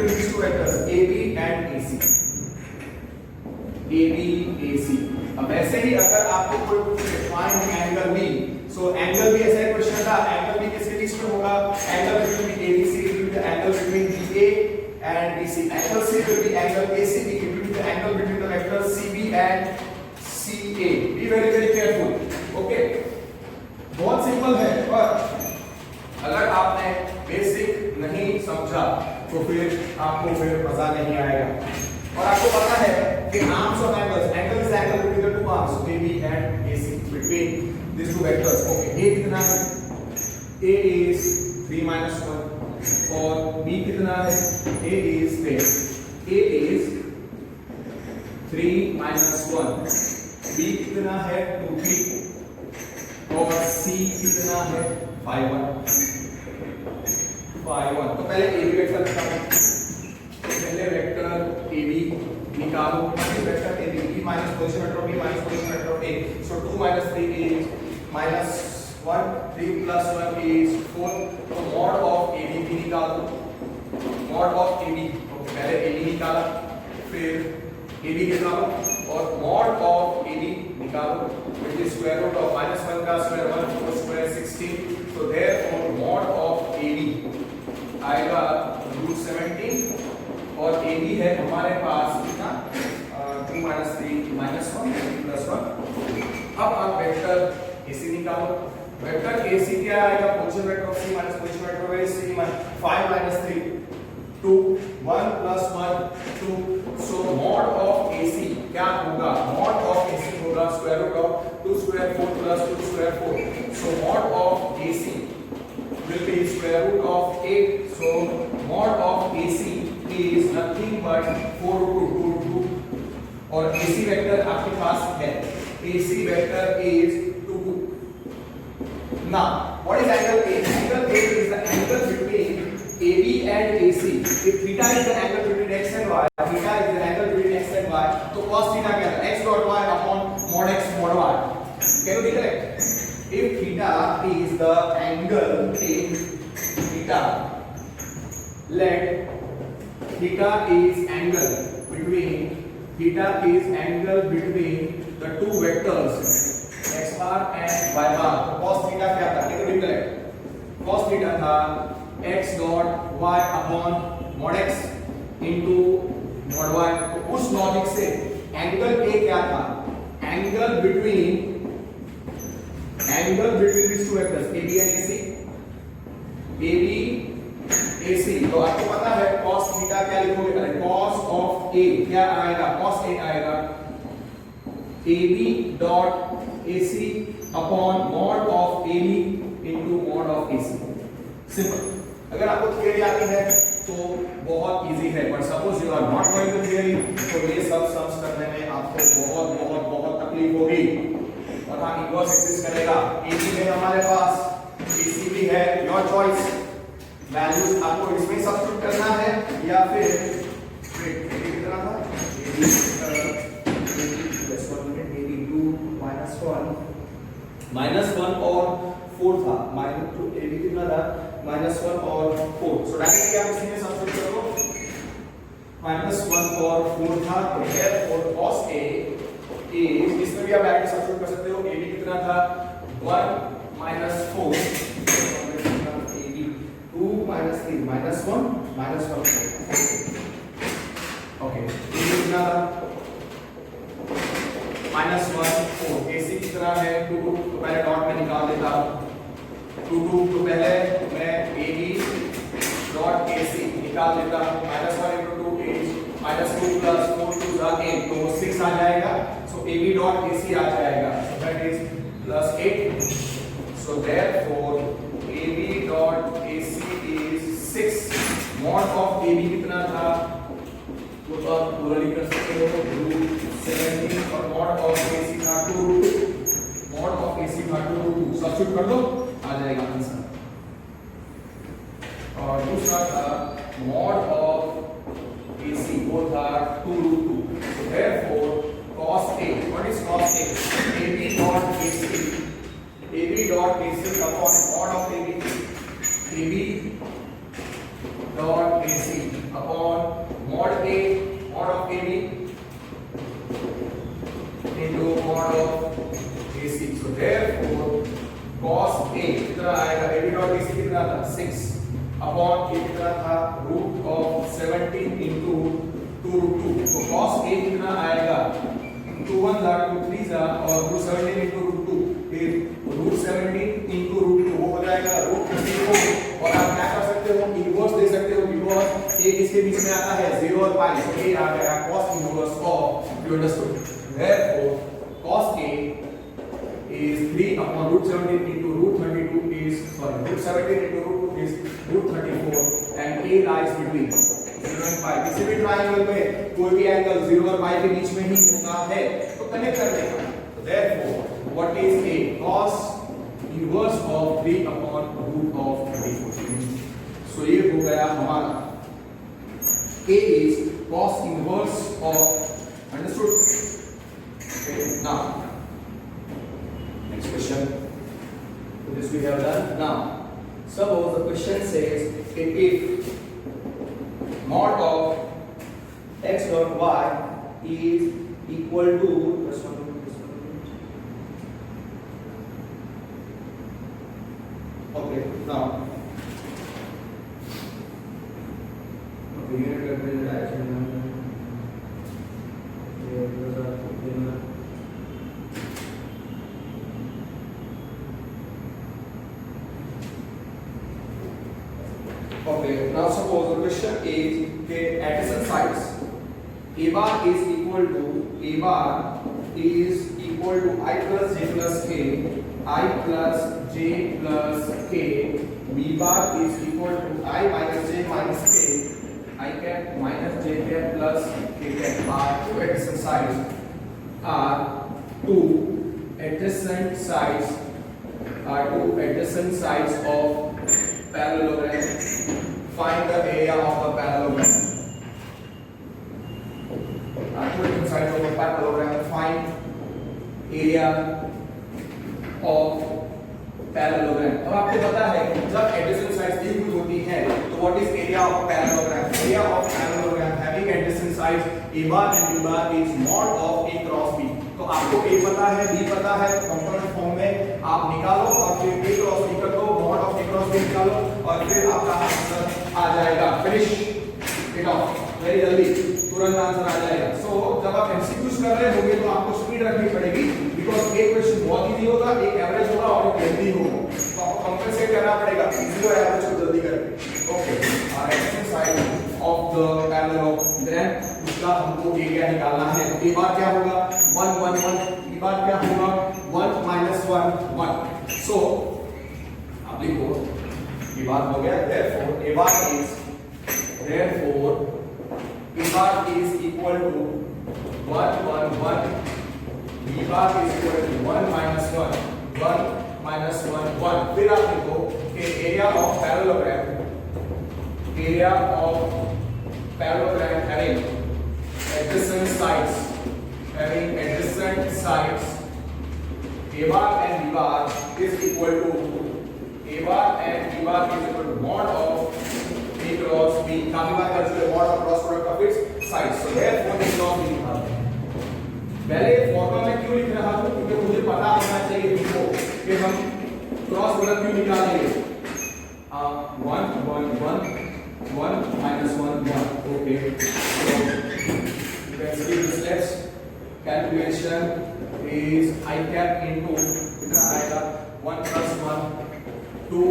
these two vectors AB and AC. AB AC। अब ऐसे ही अगर आपको कोई पूछे find angle B, so angle भी ऐसा question था, angle B किसके बीच में होगा? Angle between ABC will be the angle between BA and BC. Angle C will be angle ACB, it will be the angle between the vectors CB and CA. Be very very careful. Okay, बहुत simple है, पर अगर आपने basic नहीं समझा तो फिर आपको फिर मजा नहीं आएगा। और आपको पता है कि arms of angles, angle is angle between the two arms AB and AC, between these two vectors। Okay, A कितना है? A is 3 minus 1 और B कितना है? A is 10। A is 3 minus 1, B कितना है? 2 3 और C कितना है? 5 1। तो पहले AB वेक्टर निकालो, पहले वेक्टर AB निकालो, vector AB B minus position vector B minus position vector A। So 2 minus 3 is minus 1, 3 plus 1 is 4। तो mod of AB भी निकालो, mod of AB। ओके, पहले AB निकाला, फिर AB निकालो और mod of AB निकालो, which is square root of -1 का square 1 4 square 16। So therefore mod of AB आएगा √17 और AB है हमारे पास कितना? 2 minus 3 minus 1 plus 1। अब आप वेक्टर AC निकालो, वेक्टर AC क्या आएगा? Position vector of C minus position vector of C minus 5 minus 3 2 1 plus 1 2। So mod of AC क्या होगा? mod of AC होगा square root of 2 square 4 plus 2 square 4। So mod of AC will be square root of 8। So mod of AC is nothing but 4 root 2 और AC vector आपके पास है, AC vector is 2। Now what is angle A? Angle A is the angle between AB and AC. If theta is the angle between x and y, theta is the angle between x and y, तो cos theta क्या है? x dot y upon mod x mod y। Can you recollect? If theta is the angle in theta, let theta is angle between the two vectors x bar and y bar। तो cos theta क्या था? Can you recollect? Cos theta था x dot y upon mod x into mod y। तो उस logic से angle A क्या था? Angle between these two vectors AB and AC। AB A आएगा AB dot AC upon mod of AB into mod of AC। Simple. अगर आपको theory आती है तो बहुत इजी है, but suppose you are not going to theory तो ये सब सम्स करने में आपको बहुत बहुत बहुत तकलीफ होगी। और हाँ, इनवर्स एक्सिस्ट करेगा। AC में हमारे पास AC भी है, योर चॉइस। वैल्यूज आपको इसमें सब्स्टिट्यूट करना है या फिर कितना था -1 और 4 था, -2 AB कितना था -1 और 4। सो डायरेक्टली आप इसी में सब्स्टिट्यूट करो। -1 और 4 था, तो therefore cos A इज, इसमें भी आप डायरेक्ट सब्स्टिट्यूट कर सकते हो। AB कितना था 1 -4 AB 2 -3 -1 -1 ओके। AB कितना था -1 4। AC कितना है 2, तो पहले डॉट में निकाल देता हूं। 2 तो पहले मैं AB डॉट AC निकाल देता हूं। -1 * 2 is -2 + 4 2 = 8, तो 6 आ जाएगा। सो AB डॉट AC आ जाएगा, so that is +8। so therefore AB dot AC is 6। Mod of AB कितना था वो तो आप पूरा लिख कर सकते हो, √17, और मॉड ऑफ AC था 2√2। मॉड ऑफ AC था 2√2, सब्स्टिट्यूट कर दो, आ जाएगा आंसर। और दूसरा था मॉड ऑफ AC, वो था 2√2। so therefore cos A, what is cos A? AB dot AC, AB dot AC upon mod of AB, AB dot AC upon mod A, mod of AB into mod of AC। so therefore cos A कितना आएगा, AB dot AC कितना था 6 upon A कितना था √17 into 2√2। तो cos A कितना आएगा 2 1 * 2 3 और √17 into √2 फिर √17 into √2 वो हो जाएगा √34। और आप क्या कर सकते हो, इनवर्स दे सकते हो, बिकॉज़ A इसके बीच में आता है 0 और पाई, तो A आ गया cos inverse of, you understood. therefore cos A is 3 upon √17 into √32 is, sorry, √17 into √2 is √34 and A lies between 0 and pi। किसी भी ट्रायंगल में कोई भी एंगल 0 और पाई के बीच में ही होता है, तो कनेक्ट कर देगा। तो therefore what is A? cos inverse of 3 upon √34। so ये हो गया हमारा A is cos inverse of, understood? okay, now next question. So this we have done. Now suppose the question says if mod of x dot y is equal to okay, now okay, unit representation okay, now suppose the question is that adjacent sides a bar is equal to I plus j plus k, I plus j plus k, b bar is equal to I minus j minus k, I cap minus j cap plus k cap are two adjacent sides of parallelogram. Find the area of the parallelogram. Two adjacent sides of a parallelogram. Find area of parallelogram। अब आपको पता है जब adjacent sides equal होती हैं तो what is area of parallelogram? Area of parallelogram having adjacent sides a bar and b bar is mod of a cross b। तो आपको a पता है, b पता है, तो कंपोनेंट फॉर्म में आप निकालो और फिर a क्रॉस b कर दो, mod of a cross b निकालो और फिर आपका आंसर आ जाएगा। फिनिश इट ऑफ, वेरी जल्दी तुरंत आंसर आ जाएगा। सो जब आप एमसीक्यूज कर रहे होंगे तो आपको स्पीड रखनी पड़ेगी, बिकॉज़ एक क्वेश्चन बहुत इजी होगा, एक एवरेज होगा और एक लेंथी होगा, तो आपको कंपनसेट करना पड़ेगा इजी और एवरेज को जल्दी करके। ओके, और extend side of the parallel, then उसका इसका हमको एरिया निकालना है। तो ए बार क्या होगा 1 1 1, बी बार क्या होगा 1 minus 1 1। सो अब लिखो ये बात हो गया। therefore a bar is equal to 1 1 1, b bar is equal to 1 minus 1 1 minus 1 1। फिर आप लिखो कि area of parallelogram having adjacent sides a bar and b bar is equal to mod of a cross b। काफी बार कर चुके mod of cross product of its sides। so therefore this cross b लिखा है। पहले formula में क्यों लिख रहा हूं क्योंकि मुझे पता होना चाहिए तुमको कि हम क्रॉस प्रोडक्ट क्यों निकालेंगे। 1 1 1 1 minus 1 1। okay, so you can see this next calculation is I cap into कितना आएगा 1 plus 1 2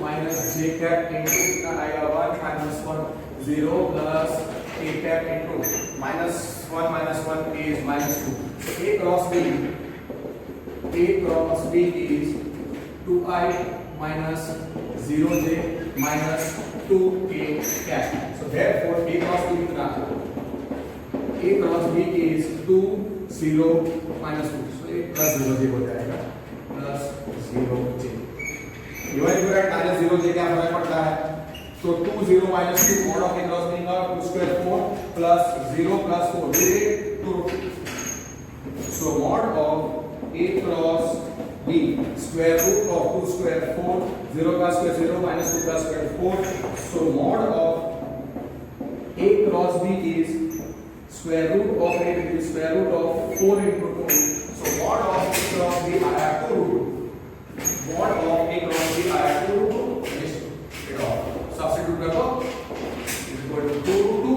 minus j cap into कितना आएगा 1 minus 1 0 plus a cap into minus 1 is minus 2। so a cross b is 2i minus 0j minus 2k cap। so therefore a cross b कितना a cross b is 2 0 minus 2। so a plus 0j हो जाएगा plus 0j। Minus 0j क्या फर्क पड़ता है। तो 2 0 minus 2 mod of a cross b का 2 square 4 plus 0 plus 4 2। so mod of a cross b square root of 2 square 4 0 का square 0 minus 2 का square 4। so mod of a cross b is square root of a is square root of 4 into 2। so mod of a cross b I have to root mod of a cross b I have to root substitute कर दो equal to 2 root 2।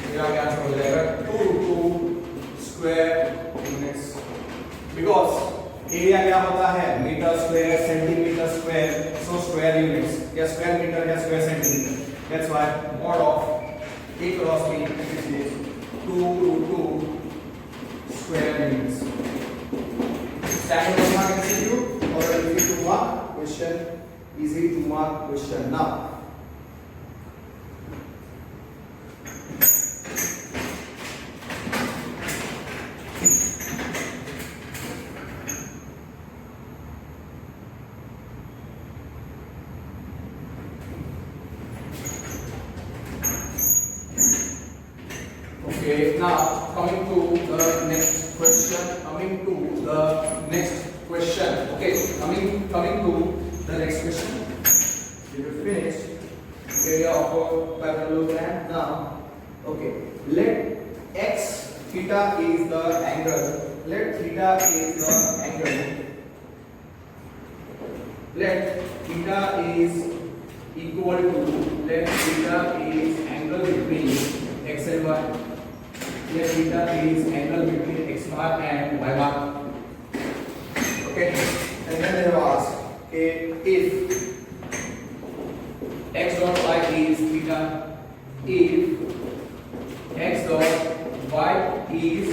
मेरा क्या answer हो जाएगा 2 root 2 square units। because area क्या होता है metre square centimetre square. So square units या स्क्वायर मीटर या square centimetre. That's why mod of a cross b is 2 root 2 square units। Standard mark MCQ or easy to mark question, easy to mark question now। Okay, now coming to the next question. Okay, coming to the next question. We will finish area of a parallelogram now. Okay, let x theta is the angle. Let theta is the angle. Let theta is equal to. Let theta is angle between x and y. Let theta is angle between x bar and y bar। okay, and then they have asked okay, if x dot y is theta, if x dot y is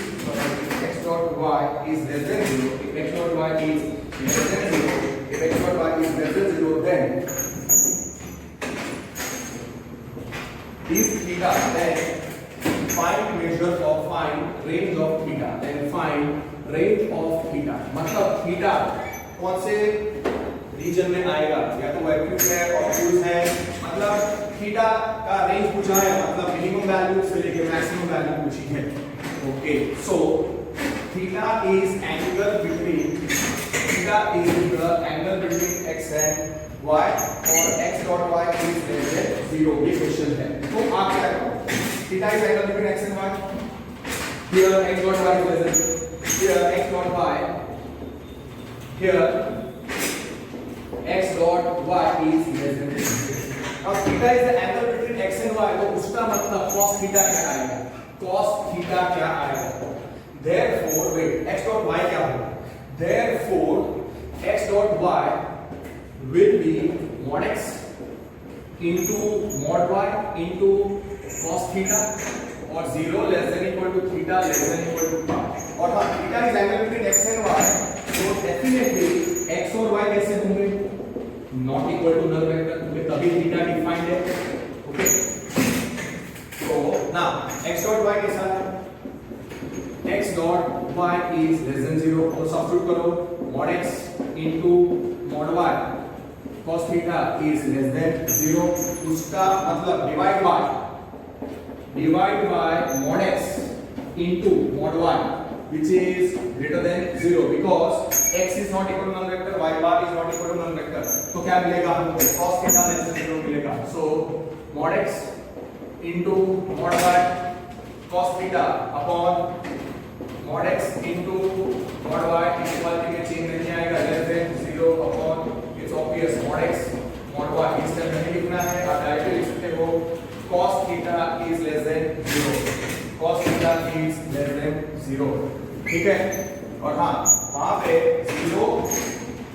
less than 0, if x dot y is less than 0, if x dot y is less than 0, then is theta, then find range of theta। then find range of theta मतलब theta कौन से reason में आएगा, या तो vacuum है obtuse है। मतलब थीटा का रेंज पूछा है, मतलब मिनिमम वैल्यू से लेके मैक्सिमम वैल्यू पूछी है। Okay, so theta is the angle between x and y और x dot y is less than 0। ये क्वेश्चन है। तो आप क्या करोगे, theta is angle between x and y, here x dot y is less than, here x dot y, here x dot y is less than 0। अब theta is the angle between x and y, तो उसका मतलब cos theta क्या आएगा, cos theta क्या आएगा। therefore wait, x dot y क्या होगा, therefore x dot y will be mod x into mod y into cos theta और 0 less than equal to theta less than equal to pi. और हाँ, theta is angle between x and y, तो definitely x और y कैसे होंगे? Not equal to null vector, क्योंकि तभी theta defined है। ओके, तो नाउ x डॉट y कैसा है? x dot y is less than 0, तो सब्स्टिट्यूट करो mod x into mod y cos theta is less than 0, उसका मतलब divide by mod x into mod y which is greater than 0 because x is not equal to null vector, y bar is not equal to null vector, तो क्या मिलेगा हमको? cos theta less than 0 मिलेगा। so mod x into mod y cos theta upon mod x into mod y equality में change नहीं आएगा, less than 0 upon, it's obvious, mod x mod y इस तरह नहीं लिखना है, आप डायरेक्टली लिख सकते हो cos theta is less than 0, cos theta is less than 0, ठीक है। और हाँ, वहां पे 0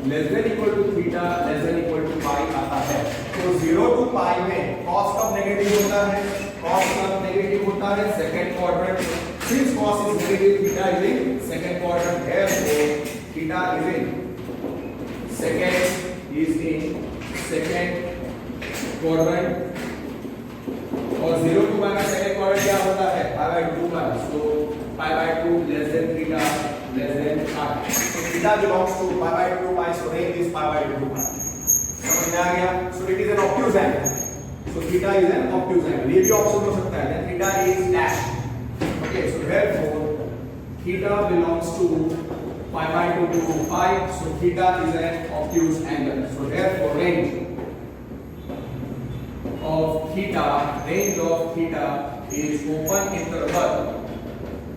less than equal to theta less than equal to pi आता है, तो 0 टू पाई में cos कब नेगेटिव होता है? cos कब नेगेटिव होता है? Second quadrant, since cos is negative, theta is in second quadrant, therefore theta is in second quadrant, और 0 टू पाई में सेकंड क्वाड्रेंट क्या होता है? पाई बाय 2 का, so pi by 2 less than theta less than pi, so theta belongs to pi by 2 pi, so range is pi by 2 पाई। समझ में आ गया? so it is an obtuse angle, so theta is an obtuse angle, ये भी option हो सकता है, then theta is dash, okay, so therefore theta belongs to pi by 2 to pi, so theta is an obtuse angle, so therefore range of theta is open interval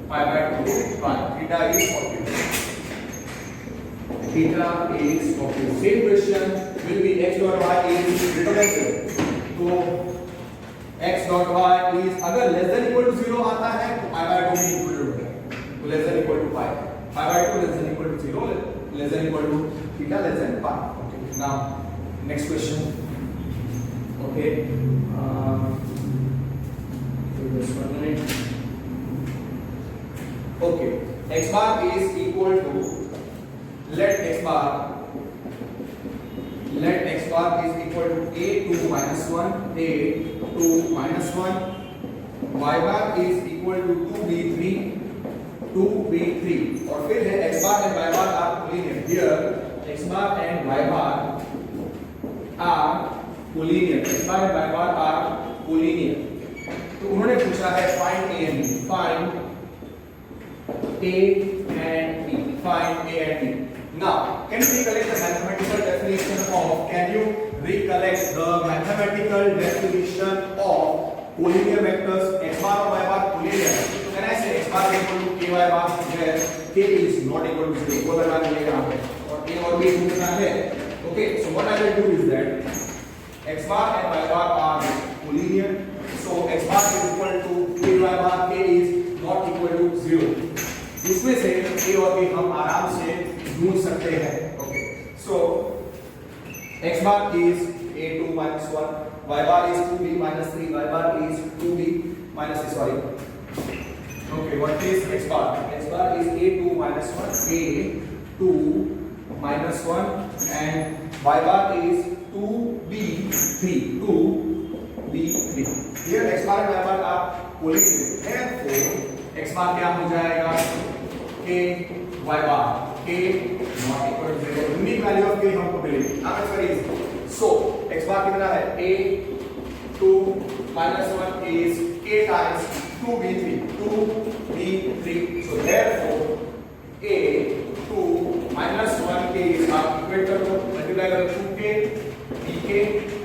pi by 2 to pi, theta is obtuse, same question will be x dot y is greater than 0, तो x dot y is अगर less than equal to 0 आता है तो pi by 2 में included होता है, तो less than equal to pi by 2 less than equal to 0 less than equal to theta less than pi। okay, now next question, okay, just 1 minute, okay, x bar is equal to, let x bar is equal to a2 minus 1, a2 minus 1, y bar is equal to 2b3, और फिर है x bar and y bar are collinear, here x bar and y bar are collinear, x bar and y bar are collinear, तो उन्होंने पूछा है find a and b, find a and b, now can you recollect the mathematical definition of collinear vectors? x bar or y bar collinear, so can I say x bar is equal to ky bar, where k is not equal to 0, वो लगा दिया यहाँ पे, और a और b ढूंढना है। okay, so what I will do is that x bar and y bar are collinear, so x bar is equal to ky bar, k is not equal to 0, इसमें से a और b हम आराम से ढूंढ सकते हैं। okay, so x bar is a2 minus 1, y bar is 2b minus 3, y bar is 2b minus 3, sorry, okay, what is x bar? X bar is a2 minus 1, a2 minus 1, and y bar is 2b3, here x bar and y bar are collinear, therefore x bar क्या हो जाएगा? k y bar, k not equal to 0, unique value of k हमको मिलेगी, now it's very easy, so x bar कितना है? a2 minus 1 is k times 2b3, so therefore a2 minus 1 k is आप equate करो, multiply करो 2k, bk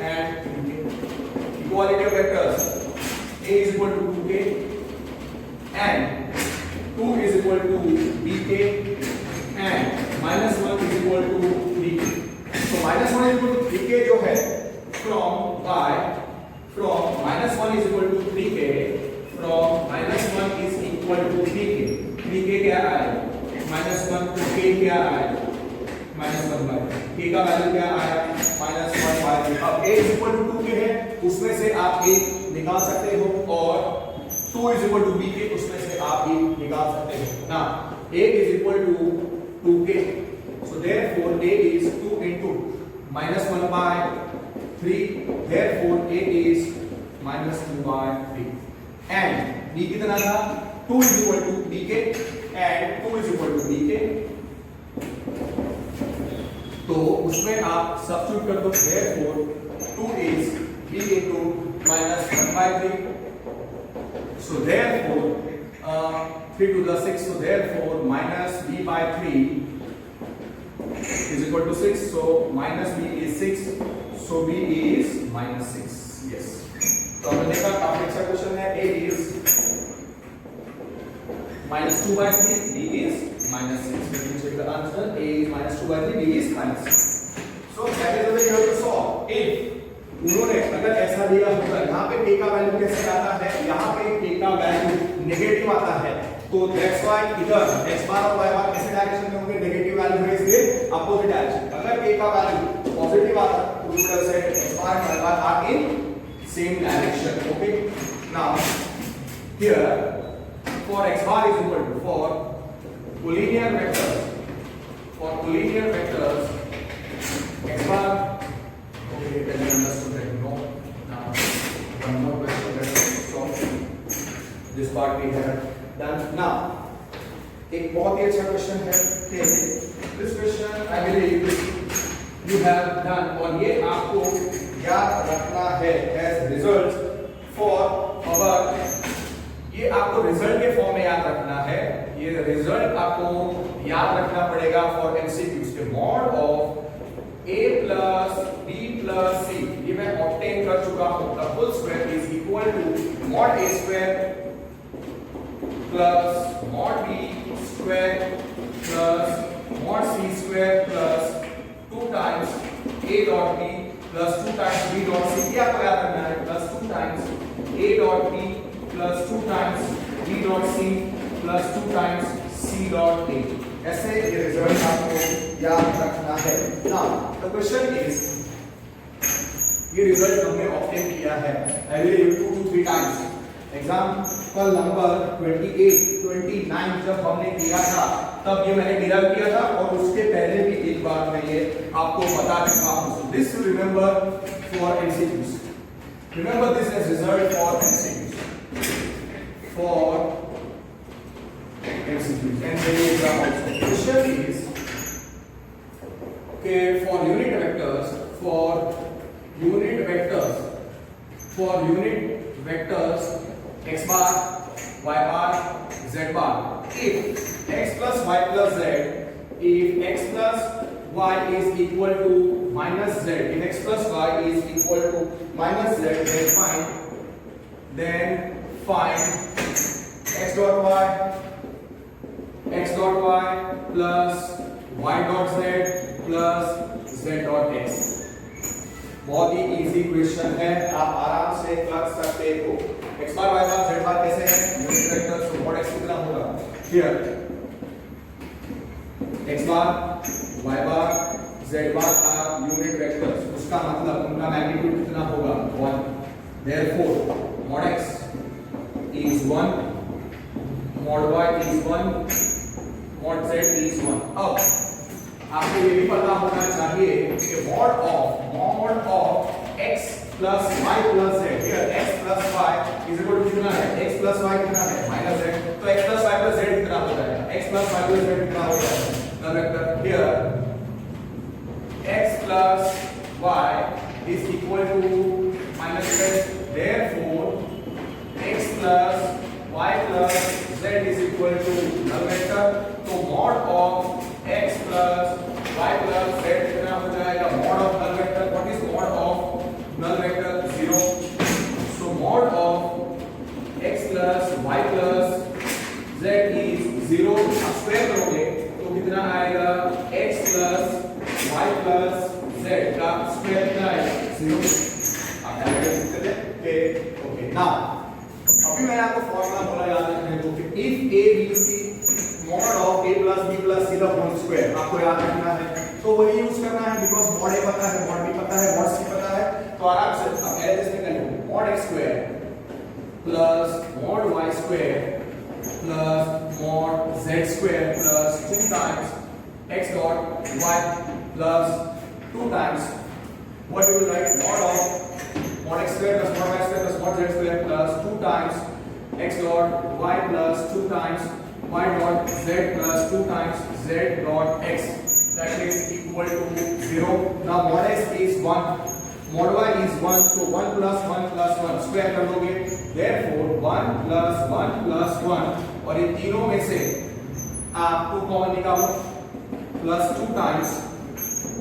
and 2k, equality of vectors, a is equal to 2k and 2 is equal to bk and minus 1 is equal to 3k, so minus 1 is equal to 3k जो है from minus 1 is equal to 3k, from minus 1 is equal to 3k क्या आया? minus 1 तो k क्या आया? minus 1 by k का value क्या आया? minus 1 by 3, अब a is equal to 2k है, उसमें से आप a निकाल सकते हो और 2 is equal to b के, उसमें से आप ये निकाल सकते हो ना। a is equal to 2k, so therefore a is 2 into minus 1 by 3, therefore a is minus 2 by 3, and b कितना था, 2 is equal to bk and 2 is equal to bk, तो उसमें आप सब्स्टिट्यूट कर दो, therefore 2 is b into minus 1 by 3, so therefore 3 to the 6, so therefore minus b by 3 is equal to 6, so minus b is 6, so b is minus 6, yes। तो हमने देखा काफी अच्छा क्वेश्चन है, a is minus 2 by 3, b is minus 6, we can check the answer, a is minus 2 by 3, b is minus 6, so that is the way you have to solve। if उन्होंने अगर ऐसा दिया होगा, यहाँ पे k का value कैसे आता है, यहाँ पे k का वैल्यू नेगेटिव आता है, तो दैट्स व्हाई इधर x बार और y बार कैसे डायरेक्शन में होंगे, नेगेटिव वैल्यू है इसलिए अपोजिट डायरेक्शन। अगर k का वैल्यू पॉजिटिव आता तो we will say x bar और y bar are in same direction, okay. Now here for x bar is equal to for collinear vectors x bar, okay, then we understood that, no। now one more question that we solve, this part we have done। now एक बहुत ही अच्छा question है कि this question I believe you have done, और ये आपको याद रखना है as results for our, ये आपको रिजल्ट के फॉर्म में याद रखना है, ये रिजल्ट आपको याद रखना पड़ेगा फॉर एमसीक्यूज के mod of a plus b plus c, ये मैं ऑब्टेन कर चुका हूं। The full square is equal to mod a square plus mod b square plus mod c square plus 2 times a dot b plus 2 times b dot c, ये आपको याद रखना है, plus 2 times a dot b plus 2 times b dot c plus 2 times c dot a, ऐसे ये result आपको याद रखना है। नाउ द क्वेश्चन इज, ये रिजल्ट हमने ऑब्टेन किया है I will 2 to 3 times. Example number 29 जब हमने किया था तब ये मैंने डिराइव किया था, और उसके पहले भी एक बार मैं ये आपको बता चुका हूं। So this you remember for MCQs, remember this as result for MCQs, for MCQs and there is also question is, okay, for unit vectors x bar, y bar, z bar, if x plus y plus z, if x plus y is equal to minus z, if x plus y is equal to minus z, then find x dot y plus y dot z plus z dot x। बहुत ही easy question है, आप आराम से कर सकते हो। x bar y bar z bar कैसे है, unit vector, so mod x कितना होगा, here x bar y bar z bar are unit vectors, उसका मतलब उनका मैग्नीट्यूड कितना होगा, 1, therefore mod x is 1, mod y is 1, mod z is 1। अब आपको ये भी पता होना चाहिए कि mod of x plus y plus z, here x plus y is equal to कितना है, x plus y कितना है, minus z, तो x plus y plus z कितना हो जाएगा, x plus y plus z कितना हो जाएगा, null vector, here x plus y is equal to minus z, therefore x plus y plus z is equal to null vector, तो mod of x plus y plus z कितना हो जाएगा, mod of null vector, what is mod of null vector, 0, so mod of x plus y plus z is 0, अब square करोगे तो कितना आएगा, x plus y plus z का square कितना आएगा, 0। अब डायरेक्ट लिखते हैं, ओके। नाउ अभी मैंने आपको फॉर्मूला बोला याद रखने को कि if a b c mod of a plus b plus c the whole square, आपको याद रखना है, तो वही यूज करना है, बिकॉज़ mod a पता है, mod b पता है, mod c पता है, तो आराम से अब एज इसमें कर लो, mod x square plus mod y square plus mod z square plus 2 times x dot y plus 2 times what you will write mod x square plus mod y square plus mod z square plus 2 times x dot y plus 2 times y dot z plus 2 times z dot x, that is equal to 0. Now mod x is 1, mod y is 1, so 1 plus 1 plus 1 square कर दोगे, therefore 1 plus 1 plus 1 और इन तीनों में से आपको common निकालो plus 2 times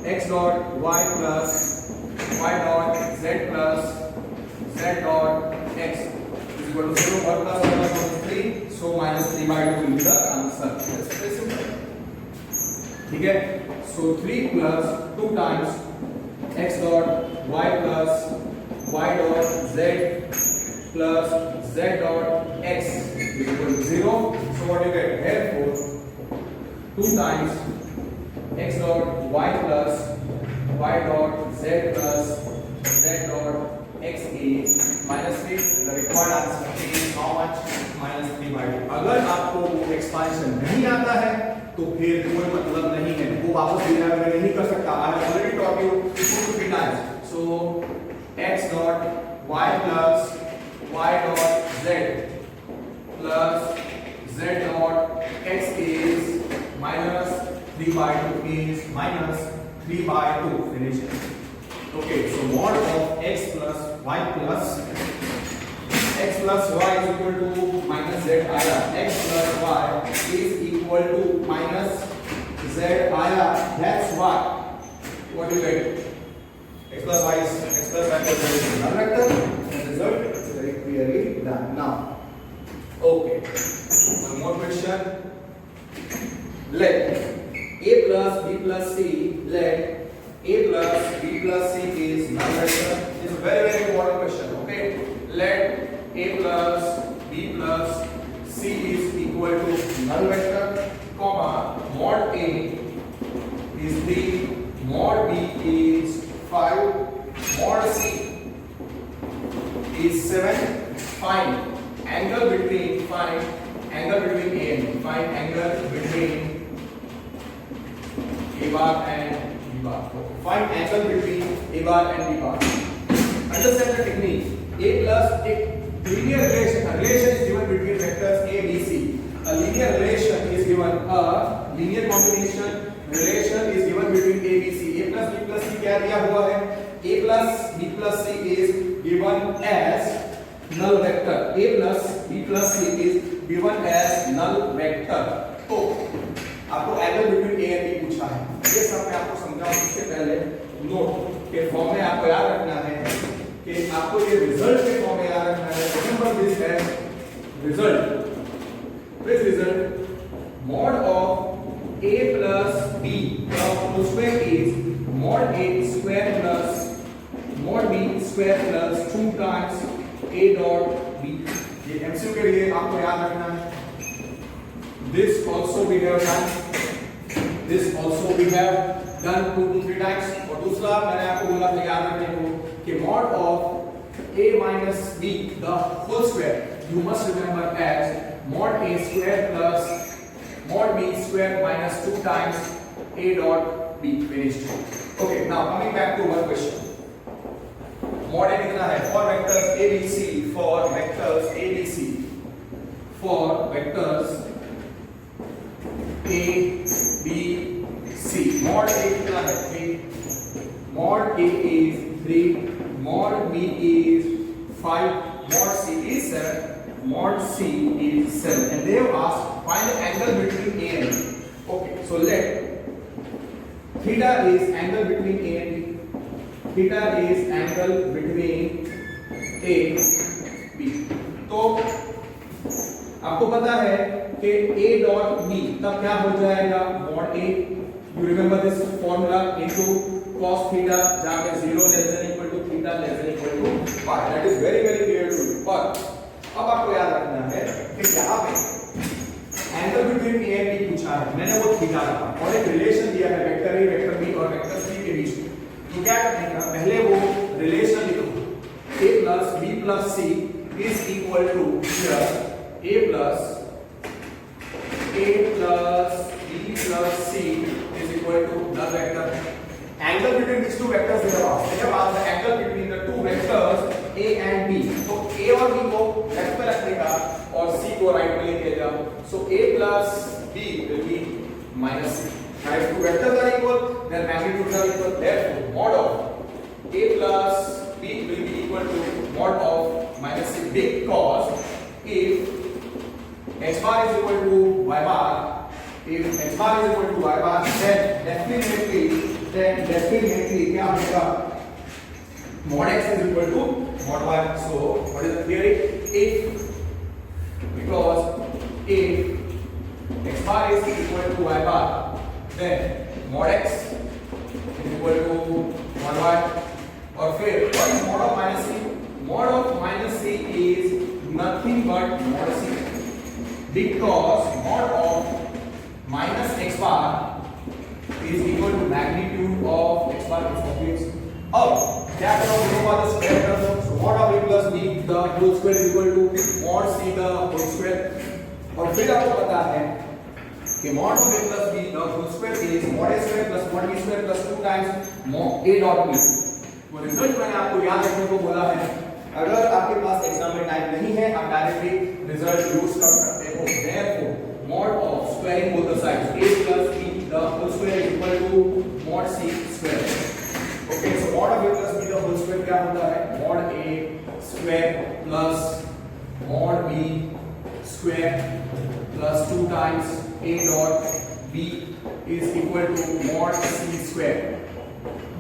x dot y plus y dot z plus z dot x is equal to 0. 1 plus 1 plus 1 is 3, so minus 3 by 2 will be the answer. That's very simple. ठीक है, so 3 plus 2 times x dot y plus y dot z plus z dot x is equal to 0. So what do you get? Therefore 2 times x dot y plus y dot z plus z dot x is minus 3. The required answer is how much? Minus 3 by 2. अगर आपको वो expansion नहीं आता है तो फिर कोई मतलब नहीं है, वो वापस डिराइव में नहीं कर सकता. I have already taught you 2 times. So x dot y plus y dot z plus z dot x is minus 3 by 2 is minus 3 by 2. Finish it. Okay, so mod of x plus y plus y is equal to minus z आया. X plus y is equal to minus z आया. That's why what do you get? X plus y is x plus y plus z is null vector. The result is very clearly done now. Okay, one more question. Let a plus b plus c, let a plus b plus c is null vector. This is a very important question. Okay, let a plus b plus c is equal to null vector, comma mod a is 3, mod b is 5, mod c is 7. Find angle between a and b. Find angle between a bar and b bar. Find angle between a bar and b bar. Understand the technique. A plus a linear relation. A relation is given between vectors a, b, c. A linear relation is given. A linear combination relation is given between a, b, c. A plus b plus c क्या दिया हुआ है? A plus b plus c is given as null vector. A plus b plus c is given as null vector. तो आपको angle between a and b पूछा है. ये सब मैं आपको समझाऊं उससे पहले नोट के फॉर्म में आपको याद रखना है कि आपको ये रिजल्ट के फॉर्म में याद रखना है. Remember this as result. This result mod of a plus b whole square is mod a square plus mod b square plus 2 times a dot b. ये एमसीक्यू के लिए आपको याद रखना है. This also we have done. This also we have done 2 to 3 times. और दूसरा मैंने आपको बोला था याद रखने को कि mod of a minus b the whole square you must remember as mod a square plus mod b square minus 2 times a dot b. Finished. Okay, now coming back to one question. mod a कितना है? For vectors a b c, for vectors a b c, for vectors a b c, mod a कितना है? 3, mod a is 3, mod b is 5, mod c is 7, mod c is 7, and they have asked find the angle between a and b. Okay, so let theta is angle between a and b. Theta is angle between a b. तो आपको पता है कि a dot b तब क्या हो जाएगा? mod a. You remember this formula into cos theta जहाँ पे 0 less than equal to theta less than equal to pi. That is very clear to you. पर अब आपको याद रखना है कि यहाँ पे angle between a and b पूछा है. मैंने वो थीटा रखा और एक रिलेशन दिया है वेक्टर ए, वेक्टर बी और वेक्टर सी के बीच में. तो क्या करने का? पहले वो रिलेशन लिखो a plus b plus c is equal to here a plus b plus c is equal to the vector. Angle between these two vectors they have asked. They have asked the angle between the two vectors a and b. तो a और b को left पे रखने का और c को right में लेके जाओ. So a plus b will be minus c. Now if two vectors are equal, their magnitudes are equal. Therefore, mod of a plus b will be equal to mod of minus c, because if x bar is equal to y bar, if x bar is equal to y bar, then definitely क्या होगा? Mod x is equal to mod y. So what is the theory? Because if x bar is equal to y bar, then mod x is equal to mod y. और फिर what is mod of minus c? Mod of minus c is nothing but mod c, because mod of minus x bar is equal to magnitude of x bar is obvious. अब क्या करो दोनों बात square कर दो. So mod of a plus b the whole square is equal to mod c the whole square. और फिर आपको पता है कि mod of a plus b the whole square is mod a square plus mod b square plus 2 times mod a dot b. वो result मैंने आपको याद रखने को बोला है. अगर आपके पास एग्जाम में टाइम नहीं है आप डायरेक्टली रिजल्ट यूज कर सकते हो. Therefore mod of squaring both the sides a plus b the whole square is equal to mod c square. Okay, so mod of a plus b the whole square क्या होता है? Mod a square plus mod b square plus 2 times a dot b is equal to mod c square.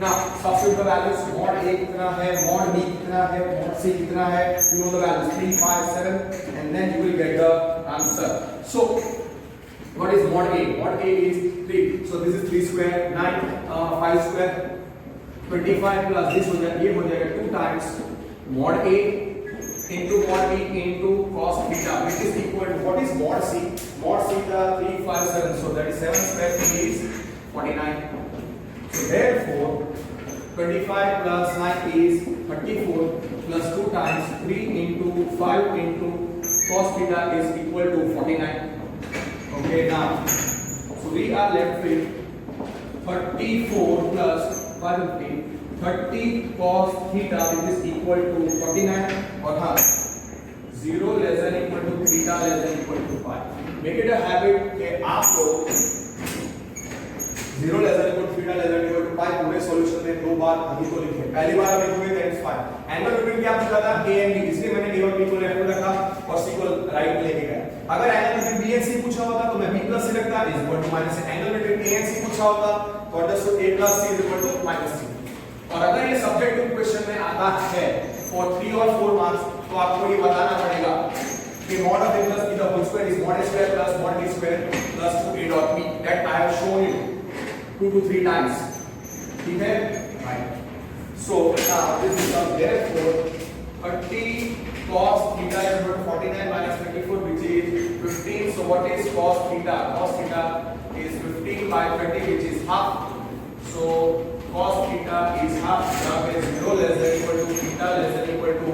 Now substitute the values. Mod a कितना है, mod b कितना है, mod c कितना है, you know the values 3 5 7 and then you will get the answer. So what is mod a? Mod a is 3. So this is 3 square 9 5 square 25 plus this हो जाएगा, ये हो जाएगा 2 times mod a into mod b into cos theta, which is equal to what is mod c? Mod c the 3 5 7, so that is 7 square is 49. So therefore 25 plus 9 is 34 plus 2 times 3 into 5 into cos theta is equal to 49. Okay, now so we are left with 34 plus 550 30 cos theta which is equal to 49. और हाँ 0 less than equal to theta less than equal to 5. Make it a habit कि आप लोग 0 less than equal to theta less than equal to 5 पूरे solution में 2 बार अभी तो लिखे. पहली बार आप लिखोगे that is 5. एंगल बिटवीन क्या पूछा था? a and b, इसलिए मैंने a और b को लेफ्ट में रखा और c को राइट में लेके गया. अगर angle between b and c पूछा होता तो मैं b plus c रखता is equal to minus c. Angle between a and c पूछा होता तो understood a plus c is equal to minus c. और अगर ये सब्जेक्टिव क्वेश्चन में आता है फॉर 3 और 4 मार्क्स तो आपको ये बताना पड़ेगा कि mod of a plus b the whole square is mod a square plus mod b square plus 2a dot b. That I have shown you 2 to 3 times. ठीक है? Right. So now this becomes therefore 30 cos theta is equal to 49 minus 24 which is 15. So what is cos theta? Cos theta is 15 by 30 which is half. So cos theta is half. Now is 0 less than equal to theta less than equal to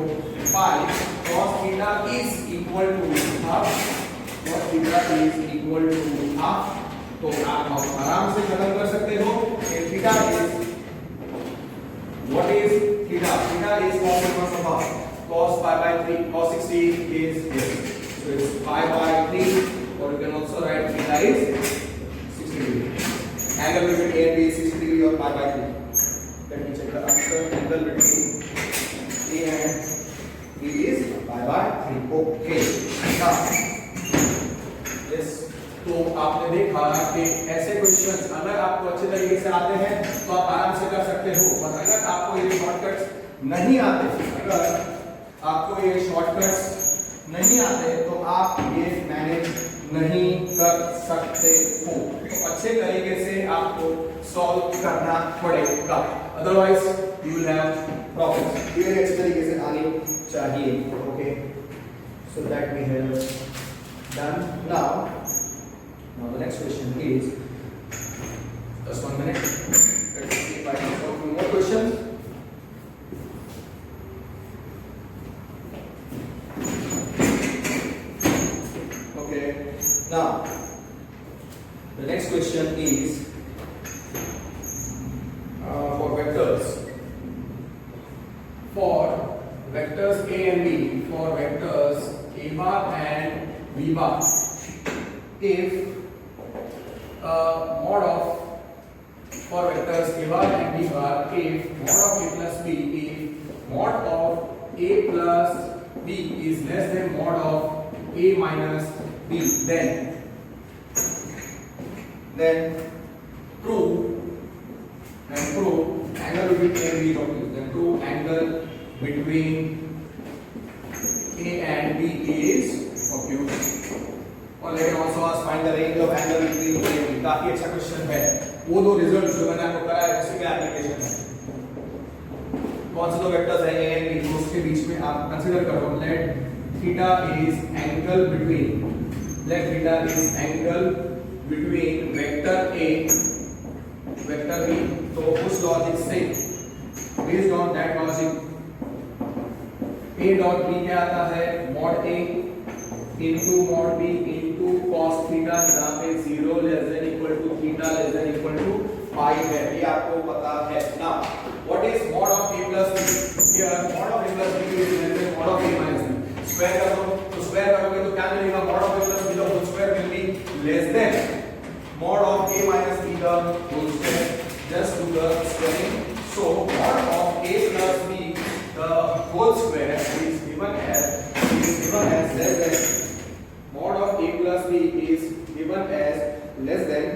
5. Cos theta is equal to half. Cos theta is equal to half. तो आप आराम से खत्म कर सकते हो कि theta is what is theta? Theta is cos inverse of half. Cos pi by 3. Cos 60 is this. So it's pi by 3 or you can also write theta is 60 degree. Angle between a and b is 60 degree or pi by 3. Let me check the answer. Angle between a and b is pi by 3. Okay. Now yes. तो आपने देखा कि ऐसे questions अगर आपको अच्छे तरीके से आते हैं तो आप आराम से कर सकते हो. और अगर आपको ये शॉर्टकट्स नहीं आते, अगर आपको ये शॉर्टकट्स नहीं आते तो आप ये मैनेज नहीं कर सकते हो. तो अच्छे तरीके से आपको सॉल्व करना पड़ेगा, otherwise you will have problems. ये अच्छे तरीके से आनी चाहिए. Okay, so that we have done. Now the next question is, just 1 minute. Let's see if I can solve few more questions. for vectors a bar and b bar if mod of a plus b if mod of a plus b is less than mod of a minus b, then prove angle between a and b is obvious. Then prove angle between a and b is obvious. और लेकिन also ask find the range of angle between a and b. काफी अच्छा question है। वो दो result जो मैंने आपको कराया है उसी का एप्लीकेशन है। कौन से दो वेक्टर्स हैं a and b, उसके बीच में आप कंसीडर करो let theta is angle between vector a vector b। तो उस लॉजिक से based on that logic a dot b क्या आता है mod a into mod b into cos theta, जहाँ पे 0 less than equal to theta less than equal to pi है, ये आपको पता है ना। What is mod of a plus b? Here mod of a plus b is less than mod of a minus b। Square करो तो square करोगे तो क्या मिलेगा? mod of a plus b the whole square will be less than mod of a minus b the whole square। Just do the squaring। So mod of a plus b the whole square is given as less than mod of a plus b is given as less than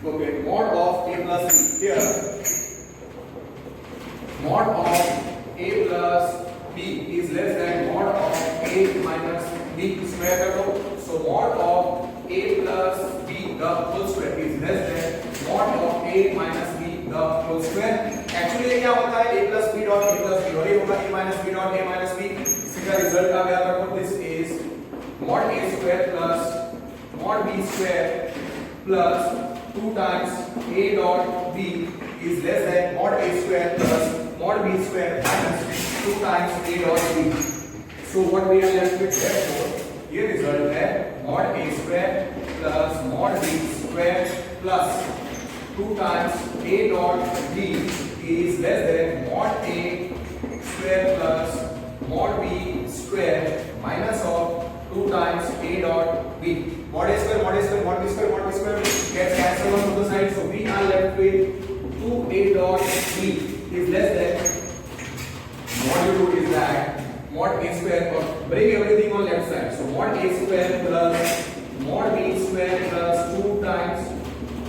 mod of a plus b। Here mod of a plus b is less than mod of a minus b square करो। So mod of a plus b the whole square is less than mod of a minus b the whole square। Actually ये क्या होता है a plus b dot a plus b और ये होगा a minus b dot a minus b। इसका result का क्या रखो? This is mod a square plus mod b square plus 2 times a dot b is less than mod a square plus mod b square minus 2 times a dot b। So what we are left with? Therefore ये result है mod a square plus mod b square plus 2 times a dot b is less than mod a square plus mod b square minus of 2 times a dot b। Mod a square mod b square gets cancelled on both sides, so we are left with 2a dot b is less than mod you do is that mod a square, or bring everything on left side, so mod a square plus mod b square plus 2 times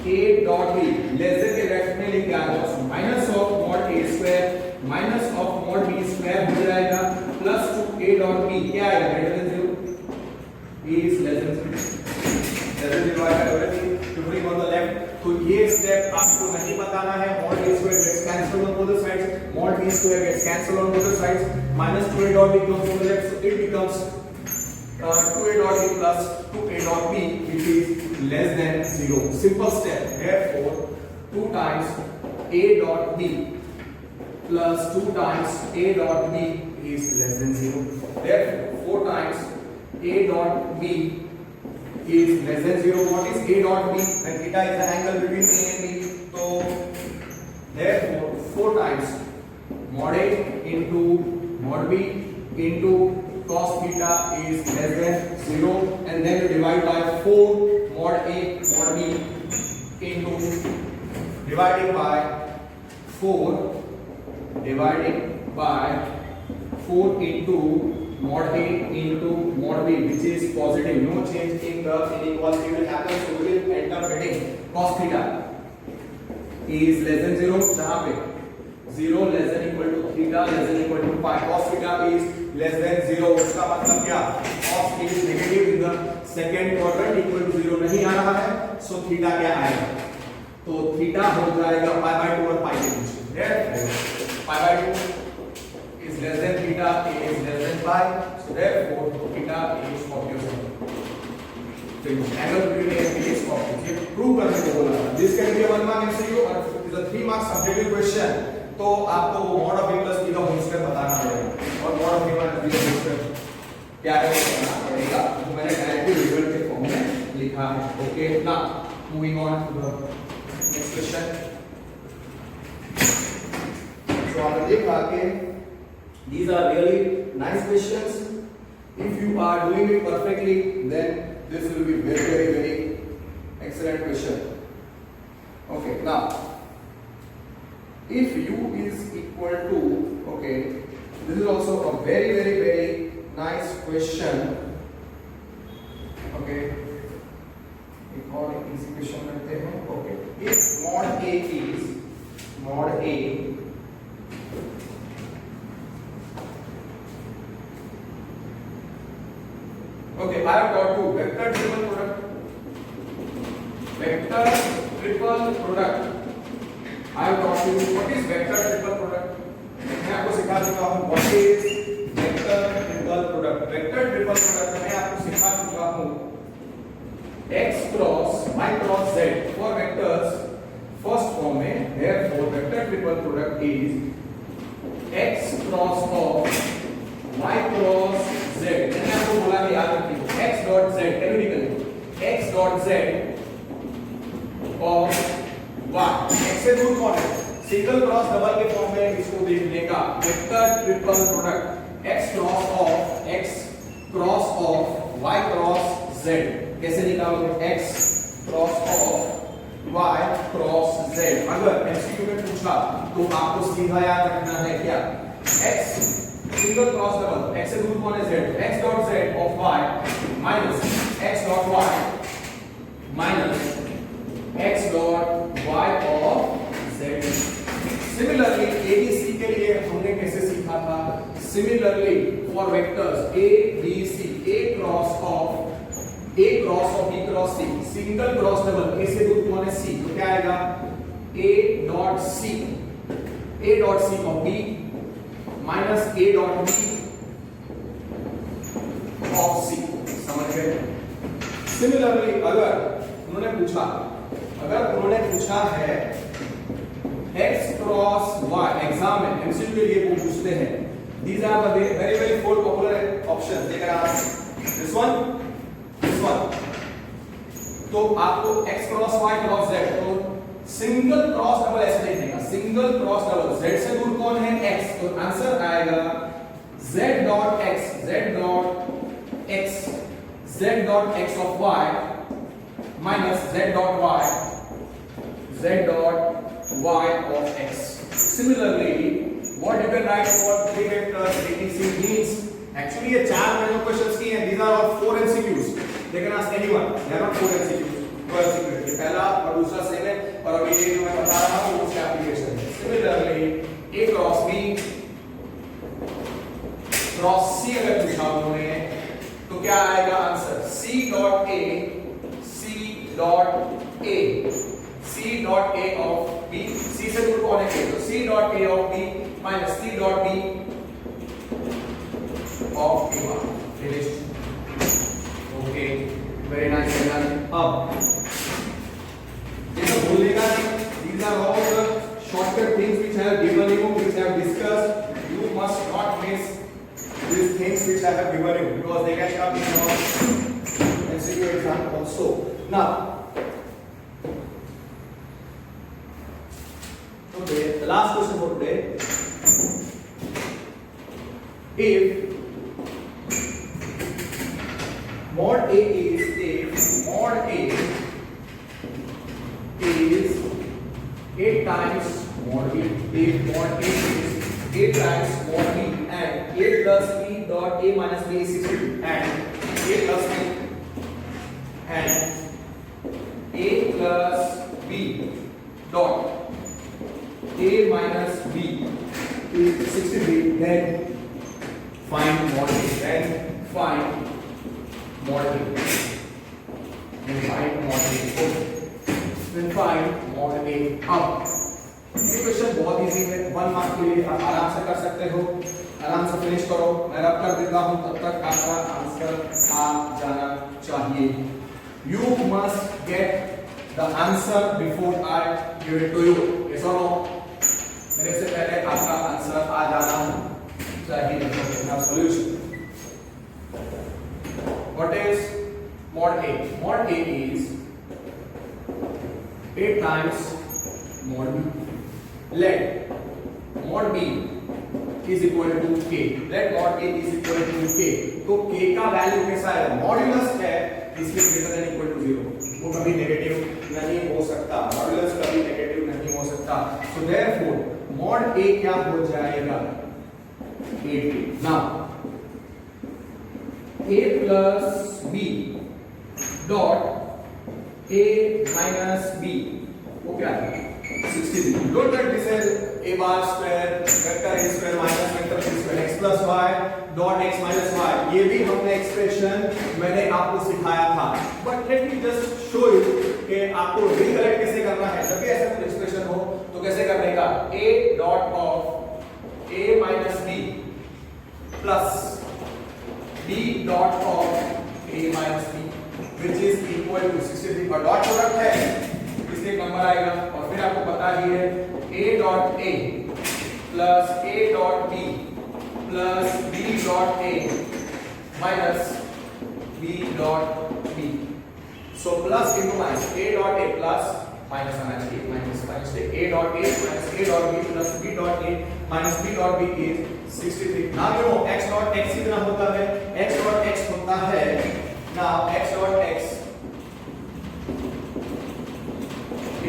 a dot b less than के bracket में लिख के आ जाओ, so minus of mod a square minus of mod b square हो जाएगा plus 2a dot b क्या आएगा? greater than 0 is less than 0 everything to bring on the left। तो ये स्टेप आपको नहीं बताना है। mod a square gets cancelled on both the sides, mod b square gets cancelled on both the sides, minus 2a dot b comes on the left, so it becomes 2a dot b plus 2a dot b which is less than 0। Simple step। Therefore 2 times a dot b plus 2 times a dot b is less than 0। Therefore 4 times a dot b is less than 0। What is a dot b? When theta is the angle between a and b, so therefore 4 times mod a into mod b into cos theta is less than 0, and then you divide by 4 mod a mod b into dividing by 4 into mod a into mod b which is positive, no change in the inequality will happen, so we will end up getting cos theta is less than 0, जहाँ पे 0 less than equal to theta less than equal to pi, cos theta is less than 0। उसका मतलब क्या? cos is negative in the second quadrant equal to 0 नहीं आ रहा है, so theta क्या आएगा? तो theta हो जाएगा pi by 2 और pi के बीच में। pi by 2 is less than theta is less than pi, so therefore theta is obvious। तो angle between a and b is obvious। ये प्रूव करने को बोला। This can be a 1 mark MCQ और is a 3 mark subjective question। तो आपको वो mod of a plus b का होल स्क्वायर बताना पड़ेगा, और mod of a minus b का होल स्क्वायर क्या है बताना पड़ेगा। तो मैंने डायरेक्टली रिजल्ट के फॉर्म में लिखा है। Okay, now moving on to the next question. तो आपने देखा कि these are really nice questions। if you are doing it perfectly then this will be very excellent question। Okay, now if u is equal to, okay, this is also a very nice question. Okay, एक और easy question करते हैं. Okay, if mod a is mod a okay, I have got two vector triple product. Vector triple product. I have got you. What is vector triple product? मैं आपको सिखा चुका हूँ. What is vector triple product? Vector triple product मैं आपको सिखा चुका हूँ. X cross y cross z for vectors first form में. Therefore, vector triple product is x cross of y cross z. मैंने आपको बोला कि याद रखिए x dot z analytically x dot z of y. x से दूर कौन है? सिंगल क्रॉस डबल के फॉर्म में इसको देखने का vector triple product x cross of y cross z. कैसे निकालोगे? x cross of y cross z. अगर एमसीक्यू में पूछा तो आपको सीधा याद रखना है क्या? x single cross double, x से दूर कौन है? z. x dot z of y minus x dot y minus x dot y of z. Similarly abc के लिए हमने कैसे सीखा था? Similarly for vectors a b c, a cross of b cross c, single cross double, a से दूर कौन है? c. तो क्या आएगा? a dot c of b minus a dot b of c. समझ गए? सिमिलरली अगर उन्होंने पूछा है x क्रॉस y, एग्जाम में एमसीक्यू के लिए वो पूछते हैं. These are the very four popular options. they can ask this one. तो आपको x cross y cross z, तो सिंगल क्रॉस डबल ऐसे लिखने का. सिंगल क्रॉस डबल, z से दूर कौन है? x. तो आंसर आएगा z dot x of y minus z dot y of x. Similarly, what you can write for three vectors ABC means actually ये चार मैंने क्वेश्चंस किए हैं. These are all 4 MCQs. They can ask anyone. They are not 4 MCQs. 2 MCQs. ये पहला और दूसरा same है और अभी ये जो मैं बता रहा हूँ उसका एप्लीकेशन है. Similarly, A cross B cross C अगर पूछा उन्होंने तो क्या आएगा answer? C dot A of B. C से दूर कौन है? तो C dot A of B minus C dot B of A. Finished. Okay. Very nice. अब ये सब भूलिएगा नहीं. These are all the shortcut things which I have given you, which I have discussed. You must not miss these things which I have given you because they can come in your MCQ exam also. Now, the last question for today. If mod A is 8 times mod B, if mod A is 8 times mod B and A plus B dot A minus B is 62 and A plus B dot A minus B is 63, then find mod A. Then find mod A. अब ये question बहुत इजी है. 1 mark के लिए आप आराम से कर सकते हो. आराम से फिनिश करो. मैं रब कर देता हूँ तब तक आपका आंसर आ जाना चाहिए. You must get the answer before I give it to you. Yes or no? मेरे से पहले आपका आंसर आ जाना चाहिए. Solution. What is mod A? Mod A is 8 times mod B. Let mod B is equal to k. Let mod A is equal to k. तो k का value कैसा है? मॉड्यूलस है, इसलिए ग्रेटर देन इक्वल टू 0. वो कभी negative नहीं हो सकता. मॉड्यूलस कभी मॉड ए क्या हो जाएगा 8a। Now a plus b dot a minus b वो क्या है 63। Don't let this as a bar square vector a square minus vector b square x plus y dot x minus y। ये भी हमने expression मैंने आपको सिखाया था, but let me just show you कि आपको रिकलेक्ट कैसे करना है। जब भी ऐसा कुछ एक्सप्रेशन हो तो कैसे करने का, a dot of a minus b plus b dot of a minus b which is equal to 63 का डॉट प्रोडक्ट है, इससे एक नंबर आएगा। और फिर आपको पता ही है a dot a plus a dot b plus b dot a minus b dot b। So plus into minus a dot a plus minus आना चाहिए minus a dot a minus a dot b plus b dot a minus b dot b is 63। Now you know x dot x कितना होता है, x dot x होता है now x dot x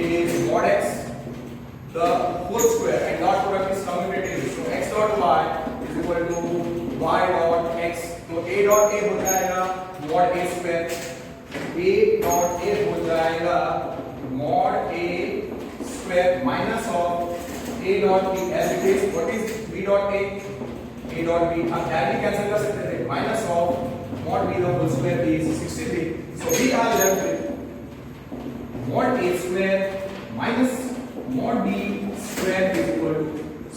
is mod x the whole square and dot product is commutative, so x dot y is equal to y dot x। तो a dot a हो जाएगा mod a square, a dot a हो जाएगा mod a square minus of a dot b as it is what is b dot a dot b आप directly cancel कर सकते थे, minus of mod b the whole square is 63। so we are left with mod a square minus mod b square is equal to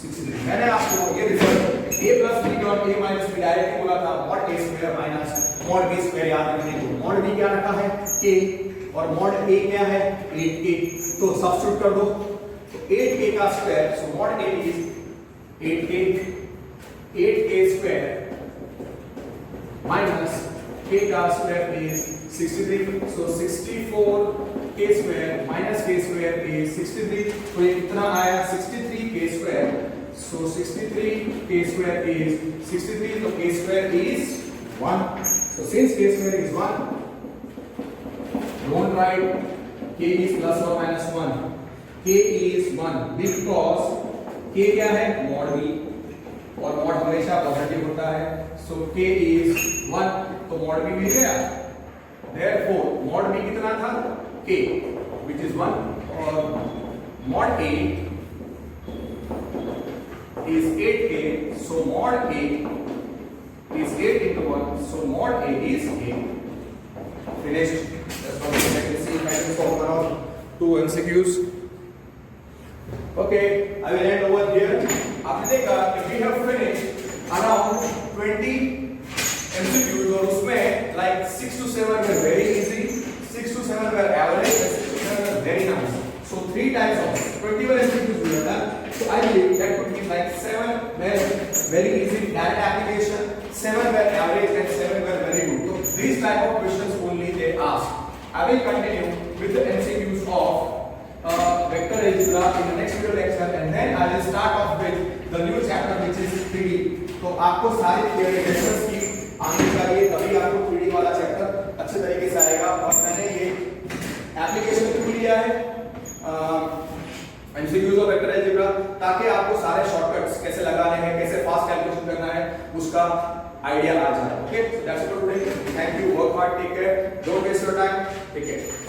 63। मैंने आपको ये result a plus b dot a minus b directly बोला था mod a square minus mod b square याद रखने को। mod b क्या रखा है k और mod a क्या है 8k, तो सब्स्टिट्यूट कर दो तो 8k का square, so mod a is 8k square minus k का square is 63, so 64k square minus k square is 63। तो ये कितना आया 63k square, so 63k square is 63, तो k square is 1। so since k square is 1, don't write k is plus or minus 1, k is 1 because k क्या है mod b और mod हमेशा positive होता है, so k is 1 तो mod b मिल गया। therefore mod b कितना था k which is 1 और mod a is 8k, so mod a is 8 into 1, so mod a is 8। finished। that's what I can see if I can solve around 2 MCQs। okay I will end over here। आपने देखा कि we have finished around 20 MCQs और उसमें like 6 to 7 were very easy, 6 to 7 were average and 6 to 7 were very nice। so 3 times of 21 MCQs we have done, so I believe that would be like 7 were very easy direct application, 7 were average and 7 were very good। so these type of questions only they ask। I will continue with the MCQs of vector algebra in the next video lecture and then I will start off with the new chapter which is 3D। तो आपको सारी theory lectures की आनी चाहिए, तभी आपको 3D वाला chapter अच्छे तरीके से आएगा। और मैंने ये एप्लीकेशन क्यों लिया है MCQs ऑफ वेक्टर अलजेब्रा, ताकि आपको सारे शॉर्टकट्स कैसे लगाने हैं, कैसे फास्ट कैलकुलेशन करना है उसका आइडिया आ जाए। Okay, so that's it for today. Thank you, work hard, take care, don't waste your time, take care.